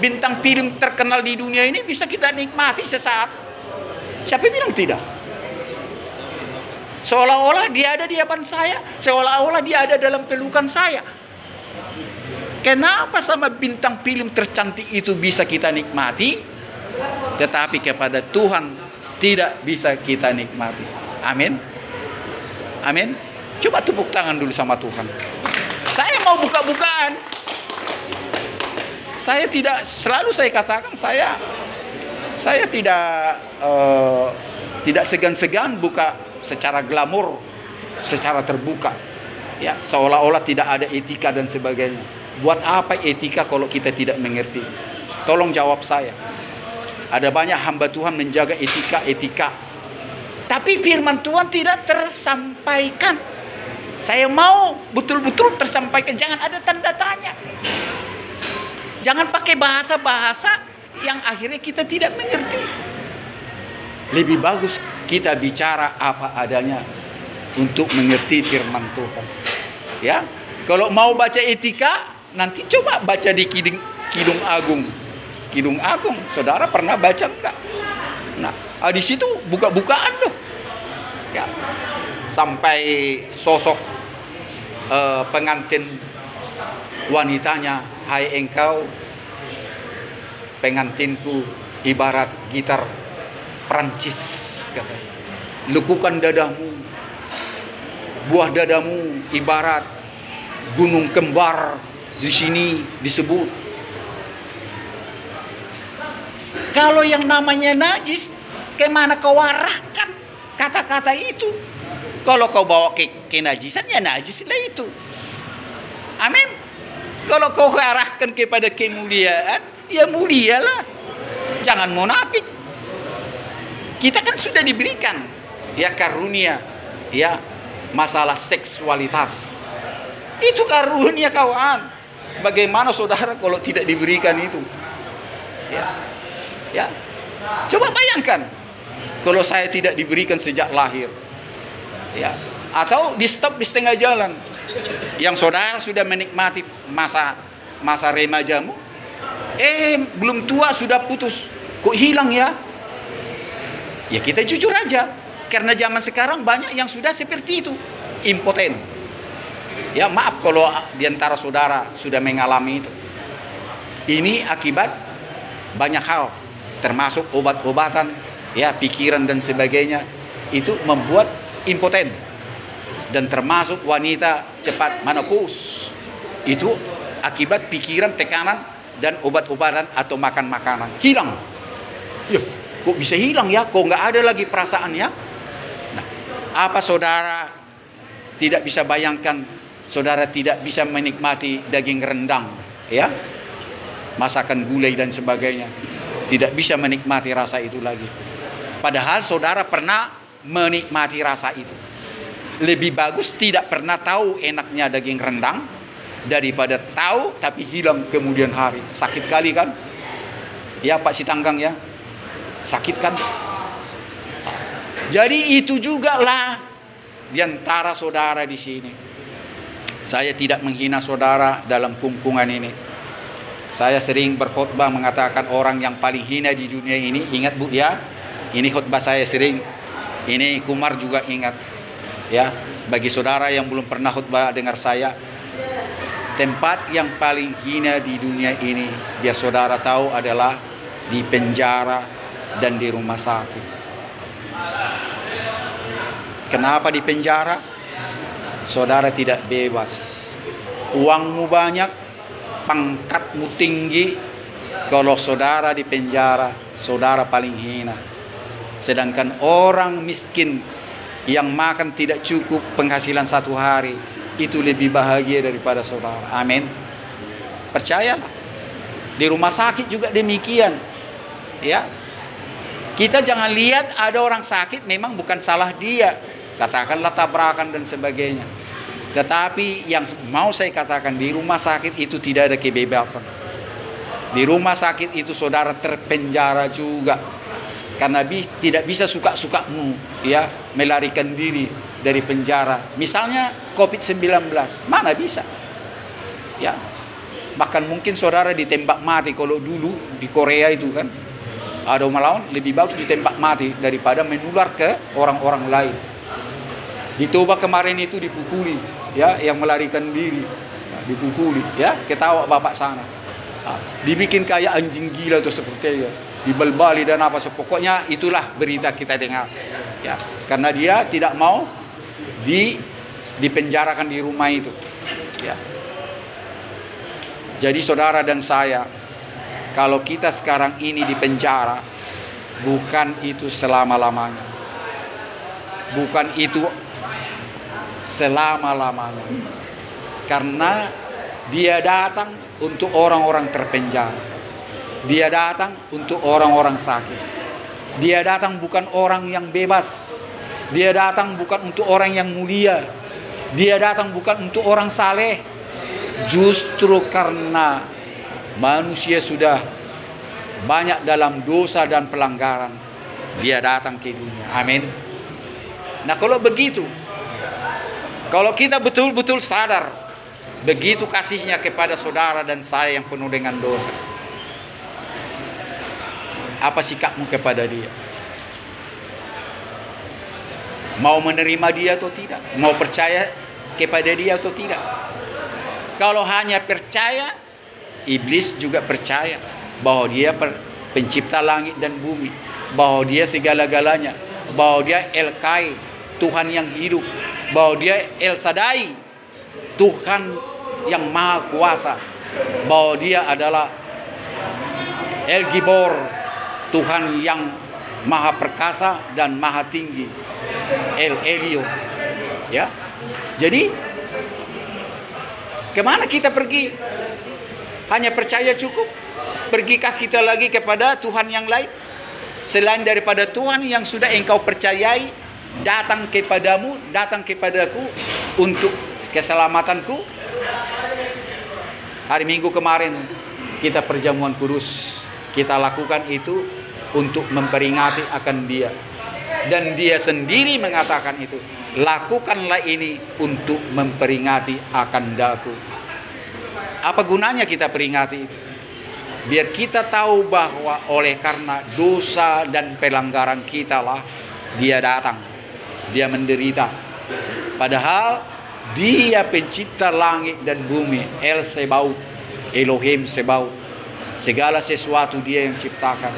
Bintang film terkenal di dunia ini bisa kita nikmati sesaat. Siapa bilang tidak? Seolah-olah dia ada di depan saya, seolah-olah dia ada dalam pelukan saya. Kenapa sama bintang film tercantik itu bisa kita nikmati, tetapi kepada Tuhan tidak bisa kita nikmati? Amin. Amin. Coba tepuk tangan dulu sama Tuhan. Saya mau buka-bukaan. Saya tidak, selalu saya katakan, saya tidak segan-segan buka secara glamor, secara terbuka. Ya, seolah-olah tidak ada etika dan sebagainya. Buat apa etika kalau kita tidak mengerti? Tolong jawab saya. Ada banyak hamba Tuhan menjaga etika. Tapi firman Tuhan tidak tersampaikan. Saya mau betul-betul tersampaikan. Jangan ada tanda tanya. Jangan pakai bahasa-bahasa yang akhirnya kita tidak mengerti. Lebih bagus kita bicara apa adanya untuk mengerti firman Tuhan. Ya, kalau mau baca etika, nanti coba baca di Kidung Agung. Kidung Agung, saudara pernah baca enggak? Nah, di situ buka-bukaan loh. Ya, sampai sosok pengantin wanitanya, hai engkau pengantinku ibarat gitar Prancis, katanya. Lekukan dadamu, buah dadamu ibarat gunung kembar, di sini disebut. Kalau yang namanya najis, kemana kau arahkan kata-kata itu? Kalau kau bawa ke najisan, ya najislah itu. Amin. Kalau kau arahkan kepada kemuliaan, ya mulialah. Jangan munafik. Kita kan sudah diberikan ya karunia, ya masalah seksualitas. Itu karunia kawan. Bagaimana saudara kalau tidak diberikan itu? Ya. Coba bayangkan kalau saya tidak diberikan sejak lahir. Ya, atau di stop di setengah jalan. Yang saudara sudah menikmati masa remajamu, belum tua sudah putus. Kok hilang ya? Ya kita jujur aja. Karena zaman sekarang banyak yang sudah seperti itu, impoten. Ya maaf kalau diantara saudara sudah mengalami itu. Ini akibat banyak hal, termasuk obat-obatan, ya pikiran dan sebagainya. Itu membuat impoten. Dan termasuk wanita cepat menopause. Itu akibat pikiran, tekanan, dan obat-obatan atau makan makanan. Hilang. Ya, kok bisa hilang ya? Kok nggak ada lagi perasaannya? Nah, apa saudara tidak bisa bayangkan? Saudara tidak bisa menikmati daging rendang, ya, masakan gulai dan sebagainya. Tidak bisa menikmati rasa itu lagi. Padahal saudara pernah menikmati rasa itu. Lebih bagus tidak pernah tahu enaknya daging rendang daripada tahu tapi hilang kemudian hari. Sakit kali kan? Ya Pak Sitanggang ya. Sakit kan? Jadi itu juga lah di antara saudara di sini. Saya tidak menghina saudara dalam kumpulan ini. Saya sering berkhotbah mengatakan orang yang paling hina di dunia ini, ingat Bu ya, ini khotbah saya sering, ini Kumar juga ingat ya. Bagi saudara yang belum pernah khotbah dengar saya, tempat yang paling hina di dunia ini, biar saudara tahu, adalah di penjara dan di rumah sakit. Kenapa di penjara? Saudara tidak bebas. Uangmu banyak, pangkatmu tinggi. Kalau saudara di penjara, saudara paling hina. Sedangkan orang miskin yang makan tidak cukup penghasilan satu hari, itu lebih bahagia daripada saudara. Amin. Percayalah. Di rumah sakit juga demikian. Ya. Kita jangan lihat ada orang sakit memang bukan salah dia. Katakanlah tabrakan dan sebagainya. Tetapi yang mau saya katakan, di rumah sakit itu tidak ada kebebasan. Di rumah sakit itu saudara terpenjara juga. Karena tidak bisa suka-sukamu ya melarikan diri dari penjara. Misalnya COVID-19, mana bisa? Ya. Bahkan mungkin saudara ditembak mati. Kalau dulu di Korea itu kan ada melawan, lebih bagus ditembak mati daripada menular ke orang-orang lain. Di Toba kemarin itu dipukuli, ya, yang melarikan diri, dipukuli, ya, ketawa bapak sana. Dibikin kayak anjing gila atau seperti itu, dibal-bali dan apa, pokoknya itulah berita kita dengar, ya, karena dia tidak mau dipenjarakan di rumah itu, ya. Jadi saudara dan saya, kalau kita sekarang ini di penjara, bukan itu selama-lamanya, bukan itu selama-lamanya, karena dia datang untuk orang-orang terpenjara, dia datang untuk orang-orang sakit, dia datang bukan orang yang bebas, dia datang bukan untuk orang yang mulia, dia datang bukan untuk orang saleh. Justru karena manusia sudah banyak dalam dosa dan pelanggaran, dia datang ke dunia. Amin. Nah, kalau begitu, kalau kita betul-betul sadar begitu kasihnya kepada saudara dan saya yang penuh dengan dosa, apa sikapmu kepada dia? Mau menerima dia atau tidak? Mau percaya kepada dia atau tidak? Kalau hanya percaya, iblis juga percaya bahwa dia pencipta langit dan bumi, bahwa dia segala-galanya, bahwa dia El-Kai, Tuhan yang hidup, bahwa dia El-Sadai, Tuhan yang maha kuasa, bahwa dia adalah El-Gibor, Tuhan yang maha perkasa dan maha tinggi, El-Elio, ya. Jadi kemana kita pergi? Hanya percaya cukup? Pergikah kita lagi kepada Tuhan yang lain selain daripada Tuhan yang sudah engkau percayai, datang kepadamu, datang kepadaku untuk keselamatanku? Hari Minggu kemarin kita perjamuan kudus, kita lakukan itu untuk memperingati akan dia, dan dia sendiri mengatakan itu, lakukanlah ini untuk memperingati akan daku. Apa gunanya kita peringati itu? Biar kita tahu bahwa oleh karena dosa dan pelanggaran kita lah dia datang, dia menderita. Padahal dia pencipta langit dan bumi, El Sebaut, Elohim Sebaut, segala sesuatu dia yang ciptakan.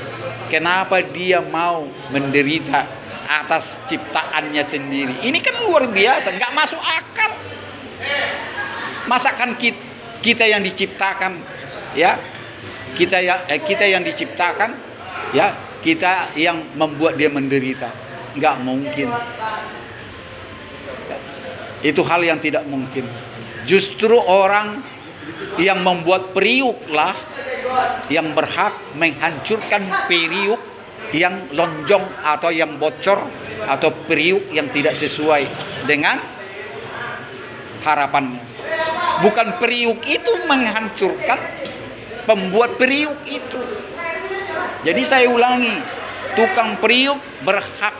Kenapa dia mau menderita atas ciptaannya sendiri? Ini kan luar biasa, nggak masuk akal. Masakan kita yang diciptakan, ya, kita yang diciptakan, ya, kita yang membuat dia menderita? Nggak mungkin. Itu hal yang tidak mungkin. Justru orang yang membuat periuklah yang berhak menghancurkan periuk yang lonjong atau yang bocor, atau periuk yang tidak sesuai dengan harapannya. Bukan periuk itu menghancurkan, pembuat periuk itu. Jadi saya ulangi, tukang periuk berhak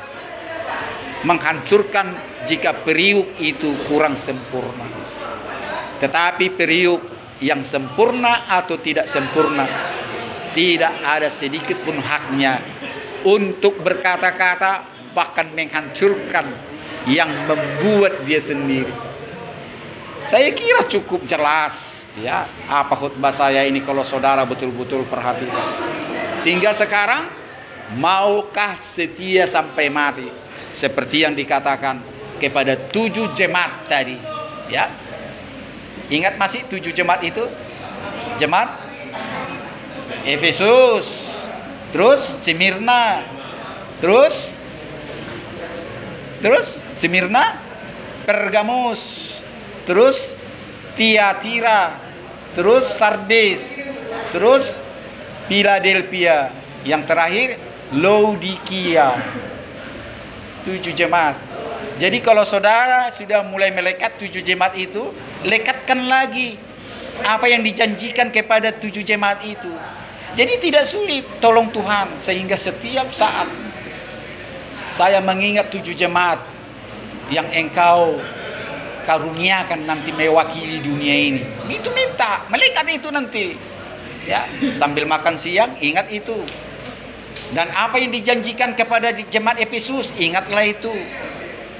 menghancurkan jika periuk itu kurang sempurna. Tetapi periuk yang sempurna atau tidak sempurna, tidak ada sedikit pun haknya untuk berkata-kata, bahkan menghancurkan yang membuat dia sendiri. Saya kira cukup jelas ya apa khutbah saya ini kalau saudara betul-betul perhatikan. Tinggal sekarang, maukah setia sampai mati seperti yang dikatakan kepada 7 jemaat tadi ya. Ingat masih 7 jemaat itu? Jemaat Efesus, terus Smyrna, terus Smyrna, Pergamus, terus Tiatira, terus Sardes, terus Philadelphia, yang terakhir Laodikia. 7 jemaat. Jadi kalau saudara sudah mulai melekat 7 jemaat itu, lekatkan lagi apa yang dijanjikan kepada 7 jemaat itu. Jadi tidak sulit, tolong Tuhan, sehingga setiap saat saya mengingat 7 jemaat yang engkau karuniakan nanti mewakili dunia ini. Itu minta, melekat itu nanti. Ya, sambil makan siang ingat itu. Dan apa yang dijanjikan kepada jemaat Efesus, ingatlah itu.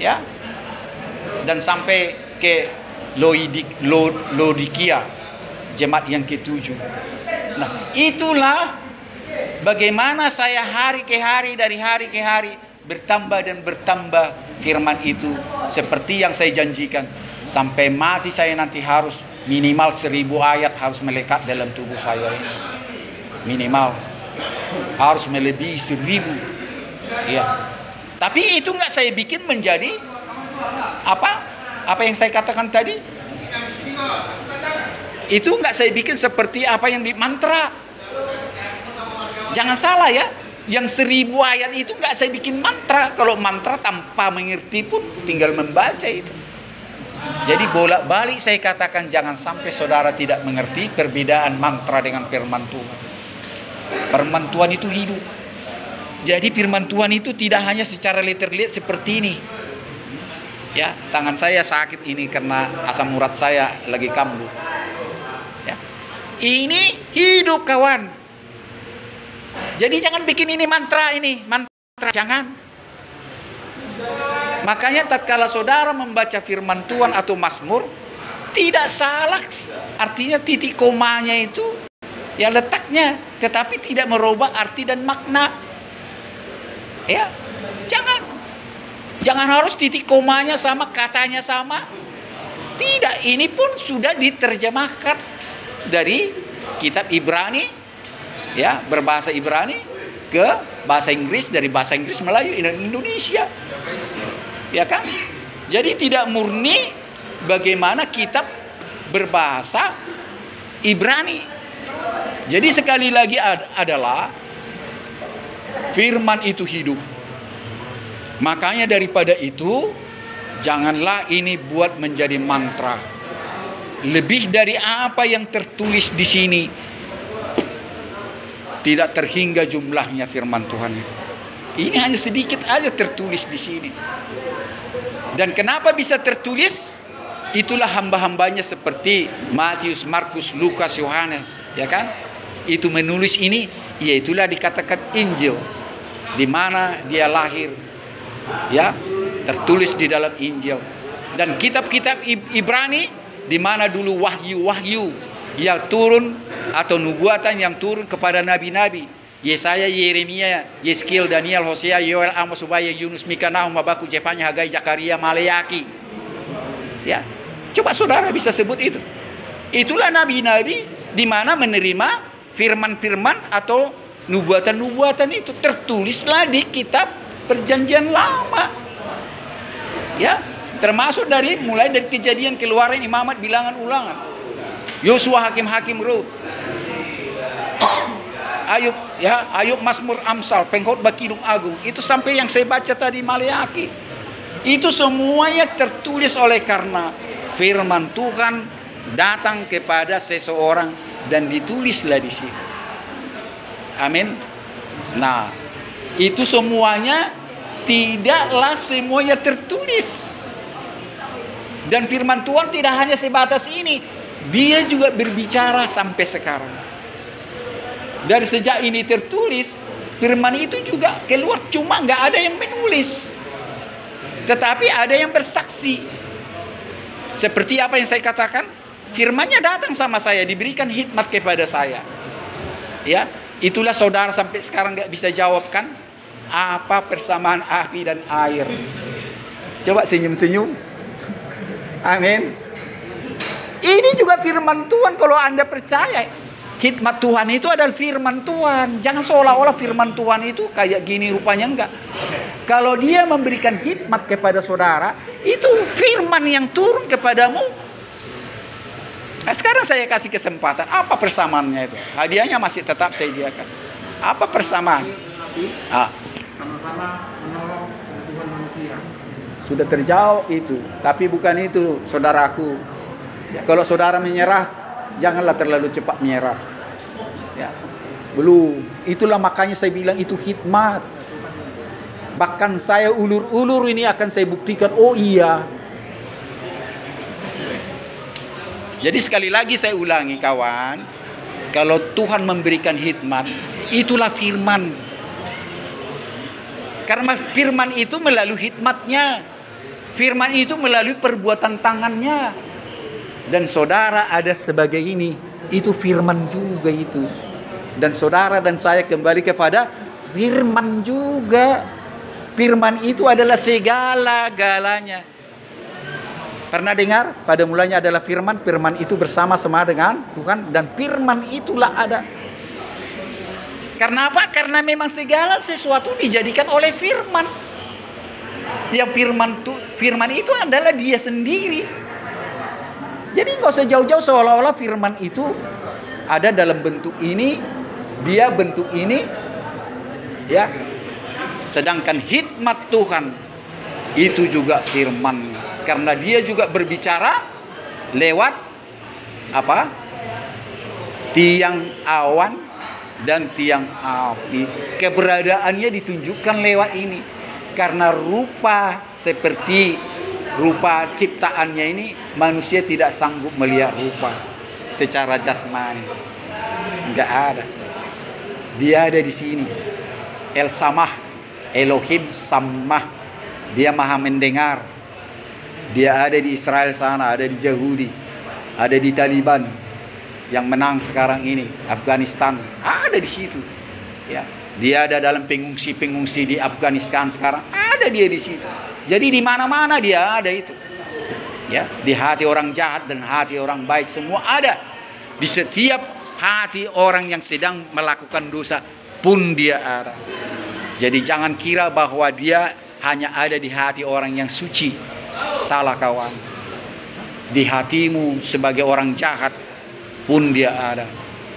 Ya. Dan sampai ke Laodikia, jemaat yang ke-7. Nah, itulah bagaimana saya hari ke hari, dari hari ke hari bertambah dan bertambah firman itu seperti yang saya janjikan. Sampai mati saya nanti harus minimal 1000 ayat harus melekat dalam tubuh saya ini. Minimal harus melebihi 1000. Ya. Tapi itu nggak saya bikin menjadi apa yang saya katakan tadi. Itu nggak saya bikin seperti apa yang di mantra. Jangan salah ya. Yang 1000 ayat itu nggak saya bikin mantra. Kalau mantra tanpa mengerti pun tinggal membaca itu. Jadi bolak-balik saya katakan jangan sampai saudara tidak mengerti perbedaan mantra dengan firman Tuhan. Firman Tuhan itu hidup. Jadi firman Tuhan itu tidak hanya secara literal seperti ini. Ya, tangan saya sakit ini karena asam urat saya lagi kambuh. Ya. Ini hidup kawan. Jadi jangan bikin ini mantra, jangan. Makanya tatkala saudara membaca firman Tuhan atau Mazmur, tidak salah artinya titik komanya itu ya letaknya, tetapi tidak merubah arti dan makna. Ya, jangan harus titik komanya sama, katanya sama. Tidak, ini pun sudah diterjemahkan dari kitab Ibrani, ya, berbahasa Ibrani ke bahasa Inggris, dari bahasa Inggris Melayu Indonesia. Ya kan? Jadi tidak murni bagaimana kitab berbahasa Ibrani. Jadi sekali lagi adalah firman itu hidup. Makanya daripada itu janganlah ini buat menjadi mantra. Lebih dari apa yang tertulis di sini tidak terhingga jumlahnya firman Tuhan itu. Ini hanya sedikit aja tertulis di sini. Dan kenapa bisa tertulis? Itulah hamba-hambanya seperti Matius, Markus, Lukas, Yohanes, ya kan? Itu menulis ini, ya itulah dikatakan Injil, di mana dia lahir, ya, tertulis di dalam Injil. Dan kitab-kitab Ibrani, di mana dulu wahyu-wahyu yang turun atau nubuatan yang turun kepada nabi-nabi. Yesaya, Yeremia, Yeskiel, Daniel, Hosea, Yoel, Amos, Obaya, Yunus, Mika, Nahum, Habakuk, Zefanya, Hagai, Zakaria, Maleaki. Ya, coba saudara bisa sebut itu. Itulah nabi-nabi di mana menerima firman-firman atau nubuatan-nubuatan itu tertulislah di kitab Perjanjian Lama. Ya, termasuk mulai dari Kejadian, Keluaran, Imamat, Bilangan, Ulangan, Yosua, Hakim-Hakim, Rut, Ayub, ya, Ayub, Mazmur, Amsal, Pengkhotbah, Kidung Agung, itu sampai yang saya baca tadi Maleaki. Itu semuanya tertulis oleh karena firman Tuhan datang kepada seseorang dan ditulislah di situ. Amin. Nah, itu semuanya tidaklah semuanya tertulis. Dan firman Tuhan tidak hanya sebatas ini, dia juga berbicara sampai sekarang. Dari sejak ini tertulis, firman itu juga keluar, cuma nggak ada yang menulis, tetapi ada yang bersaksi. Seperti apa yang saya katakan, firmannya datang sama saya, diberikan hikmat kepada saya. Ya, itulah saudara sampai sekarang nggak bisa jawabkan apa persamaan api dan air. Coba senyum-senyum. Amin. Ini juga firman Tuhan kalau Anda percaya. Hikmat Tuhan itu adalah firman Tuhan. Jangan seolah-olah firman Tuhan itu kayak gini rupanya, enggak. Kalau dia memberikan hikmat kepada saudara, itu firman yang turun kepadamu. Nah, sekarang saya kasih kesempatan. Apa persamaannya itu? Hadiahnya masih tetap saya sediakan. Apa persamaan? Sama-sama menolong kebutuhan manusia. Sudah terjawab itu, tapi bukan itu saudaraku. Ya, kalau saudara menyerah, janganlah terlalu cepat menyerah. Ya, belum. Itulah makanya saya bilang itu hikmat. Bahkan saya ulur-ulur ini akan saya buktikan. Oh iya. Jadi sekali lagi saya ulangi kawan, kalau Tuhan memberikan hikmat, itulah firman. Karena firman itu melalui hikmatnya. Firman itu melalui perbuatan tangannya. Dan saudara ada sebagai ini. Itu firman juga itu. Dan saudara dan saya kembali kepada firman juga. Firman itu adalah segala-galanya. Pernah dengar? Pada mulanya adalah firman. Firman itu bersama-sama dengan Tuhan. Dan firman itulah ada. Karena apa? Karena memang segala sesuatu dijadikan oleh firman. Yang firman itu adalah dia sendiri. Jadi nggak usah jauh-jauh seolah-olah firman itu ada dalam bentuk ini, dia bentuk ini, ya. Sedangkan hikmat Tuhan itu juga firman, karena dia juga berbicara lewat apa? Tiang awan dan tiang api. Keberadaannya ditunjukkan lewat ini. Karena rupa seperti rupa ciptaannya ini, manusia tidak sanggup melihat rupa secara jasmani. Enggak ada. Dia ada di sini. El Samah, Elohim Samah. Dia maha mendengar. Dia ada di Israel sana, ada di Yahudi, ada di Taliban yang menang sekarang ini, Afghanistan, ada di situ. Ya. Dia ada dalam pengungsi-pengungsi di Afghanistan sekarang, ada dia di situ. Jadi di mana-mana dia ada itu. Ya, di hati orang jahat dan hati orang baik semua ada. Di setiap hati orang yang sedang melakukan dosa pun dia ada. Jadi jangan kira bahwa dia hanya ada di hati orang yang suci. Salah kawan. Di hatimu sebagai orang jahat pun dia ada.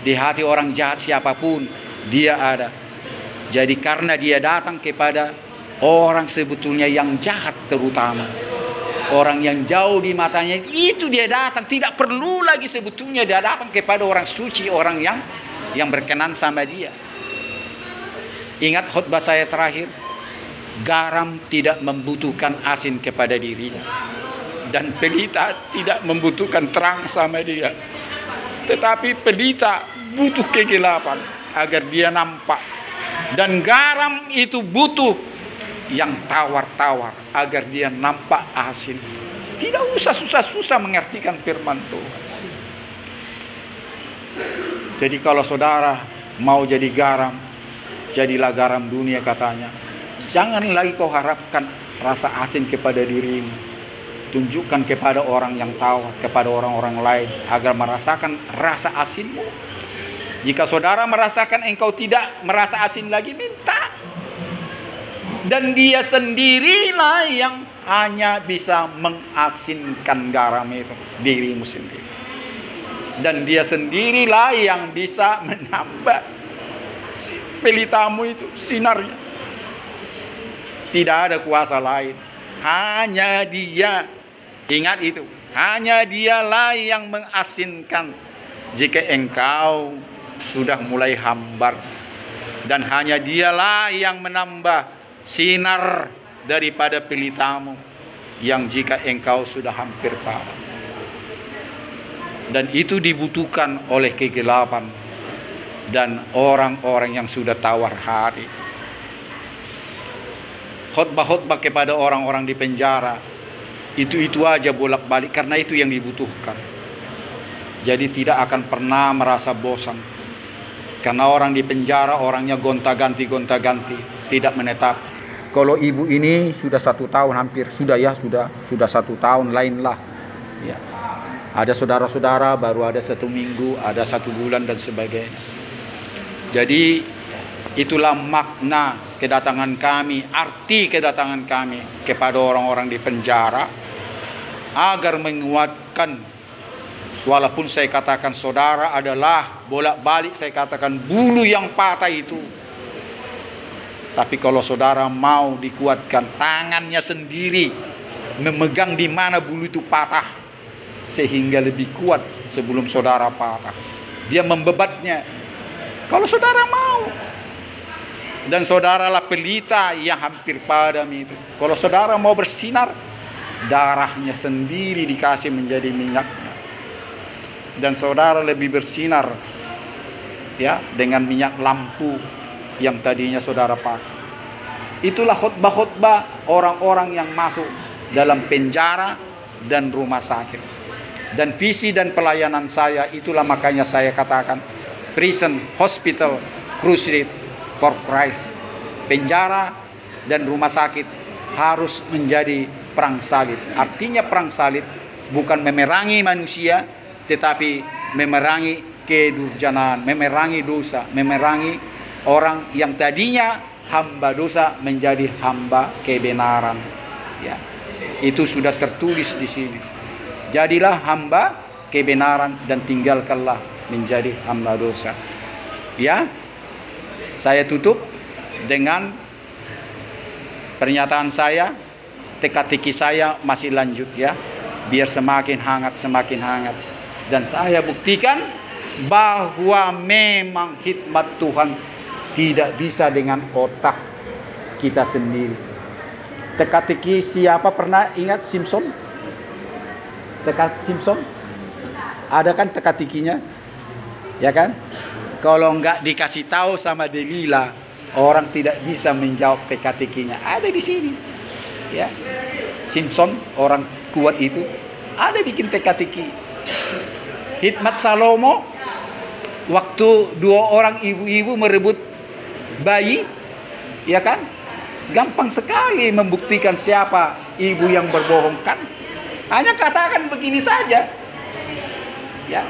Di hati orang jahat siapapun dia ada. Jadi karena dia datang kepada orang sebetulnya yang jahat terutama. Orang yang jauh di matanya itu dia datang. Tidak perlu lagi sebetulnya dia datang kepada orang suci. Orang yang berkenan sama dia. Ingat khutbah saya terakhir. Garam tidak membutuhkan asin kepada dirinya. Dan pelita tidak membutuhkan terang sama dia. Tetapi pelita butuh kegelapan agar dia nampak. Dan garam itu butuh yang tawar-tawar agar dia nampak asin. Tidak usah susah-susah mengertikan firman Tuhan. Jadi kalau saudara mau jadi garam, jadilah garam dunia katanya. Jangan lagi kau harapkan rasa asin kepada dirimu. Tunjukkan kepada orang yang tawar, kepada orang-orang lain agar merasakan rasa asinmu. Jika saudara merasakan engkau tidak merasa asin lagi, minta. Dan dia sendirilah yang hanya bisa mengasinkan garam itu, dirimu sendiri. Dan dia sendirilah yang bisa menambah pelitamu itu sinarnya. Tidak ada kuasa lain, hanya dia. Ingat itu, hanya dialah yang mengasinkan. Jika engkau sudah mulai hambar, dan hanya dialah yang menambah sinar daripada pelitamu yang jika engkau sudah hampir padam. Dan itu dibutuhkan oleh kegelapan dan orang-orang yang sudah tawar hati. Khotbah-khotbah kepada orang-orang di penjara itu aja bolak-balik, karena itu yang dibutuhkan. Jadi tidak akan pernah merasa bosan, karena orang di penjara orangnya gonta-ganti, tidak menetap. Kalau ibu ini sudah 1 tahun hampir, sudah 1 tahun lainlah. Ya. Ada saudara-saudara baru ada 1 minggu, ada 1 bulan dan sebagainya. Jadi itulah makna kedatangan kami, arti kedatangan kami kepada orang-orang di penjara, agar menguatkan. Walaupun saya katakan saudara adalah bolak-balik saya katakan bulu yang patah itu, tapi kalau saudara mau dikuatkan, tangannya sendiri memegang di mana bulu itu patah, sehingga lebih kuat sebelum saudara patah. Dia membebatnya. Kalau saudara mau. Dan saudaralah pelita yang hampir padam itu. Kalau saudara mau bersinar, darahnya sendiri dikasih menjadi minyaknya. Dan saudara lebih bersinar ya dengan minyak lampu yang tadinya saudara pakai. Itulah khotbah-khotbah orang-orang yang masuk dalam penjara dan rumah sakit. Dan visi dan pelayanan saya, itulah makanya saya katakan prison, hospital, crusade for Christ. Penjara dan rumah sakit harus menjadi perang salib. Artinya perang salib bukan memerangi manusia, tetapi memerangi kedurjanaan, memerangi dosa, memerangi orang yang tadinya hamba dosa menjadi hamba kebenaran. Ya, itu sudah tertulis di sini. Jadilah hamba kebenaran dan tinggalkanlah menjadi hamba dosa. Ya, saya tutup dengan pernyataan saya. Teka-teki saya masih lanjut ya, biar semakin hangat, semakin hangat. Dan saya buktikan bahwa memang hikmat Tuhan tidak bisa dengan otak kita sendiri. Teka-teki siapa pernah ingat Simpson? Simpson? Ada kan teka-tekinya? Ya kan? Kalau nggak dikasih tahu sama Delila, orang tidak bisa menjawab teka-tekinya. Ada di sini. Ya. Simpson, orang kuat itu, ada bikin teka-teki. Hikmat Salomo, waktu 2 orang ibu-ibu merebut bayi, ya kan? Gampang sekali membuktikan siapa ibu yang berbohong kan? Hanya katakan begini saja. Ya.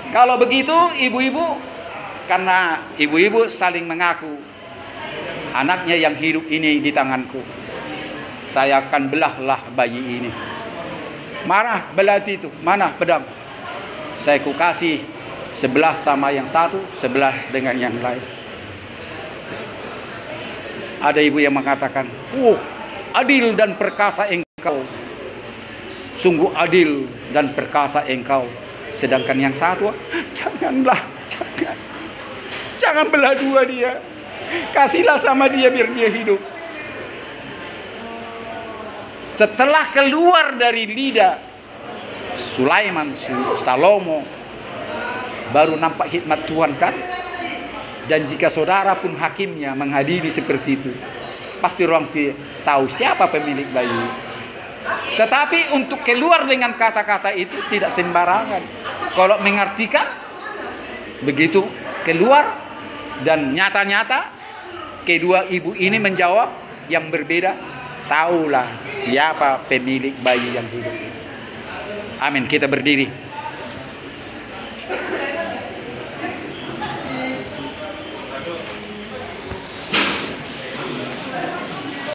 Kalau begitu ibu-ibu, karena ibu-ibu saling mengaku, anaknya yang hidup ini di tanganku, saya akan belahlah bayi ini. Marah belati itu, mana pedang? Saya kukasih sebelah sama yang satu, sebelah dengan yang lain. Ada ibu yang mengatakan, adil dan perkasa engkau. Sungguh adil dan perkasa engkau. Sedangkan yang satu, janganlah, jangan belah dua dia. Kasihlah sama dia biar dia hidup. Setelah keluar dari lidah Sulaiman, Salomo, baru nampak hikmat Tuhan kan? Dan jika saudara pun hakimnya menghadiri seperti itu, pasti orang tahu siapa pemilik bayi. Tetapi untuk keluar dengan kata-kata itu tidak sembarangan. Kalau mengartikan, begitu keluar dan nyata-nyata kedua ibu ini menjawab yang berbeda, tahulah siapa pemilik bayi yang hidup. Amin. Kita berdiri.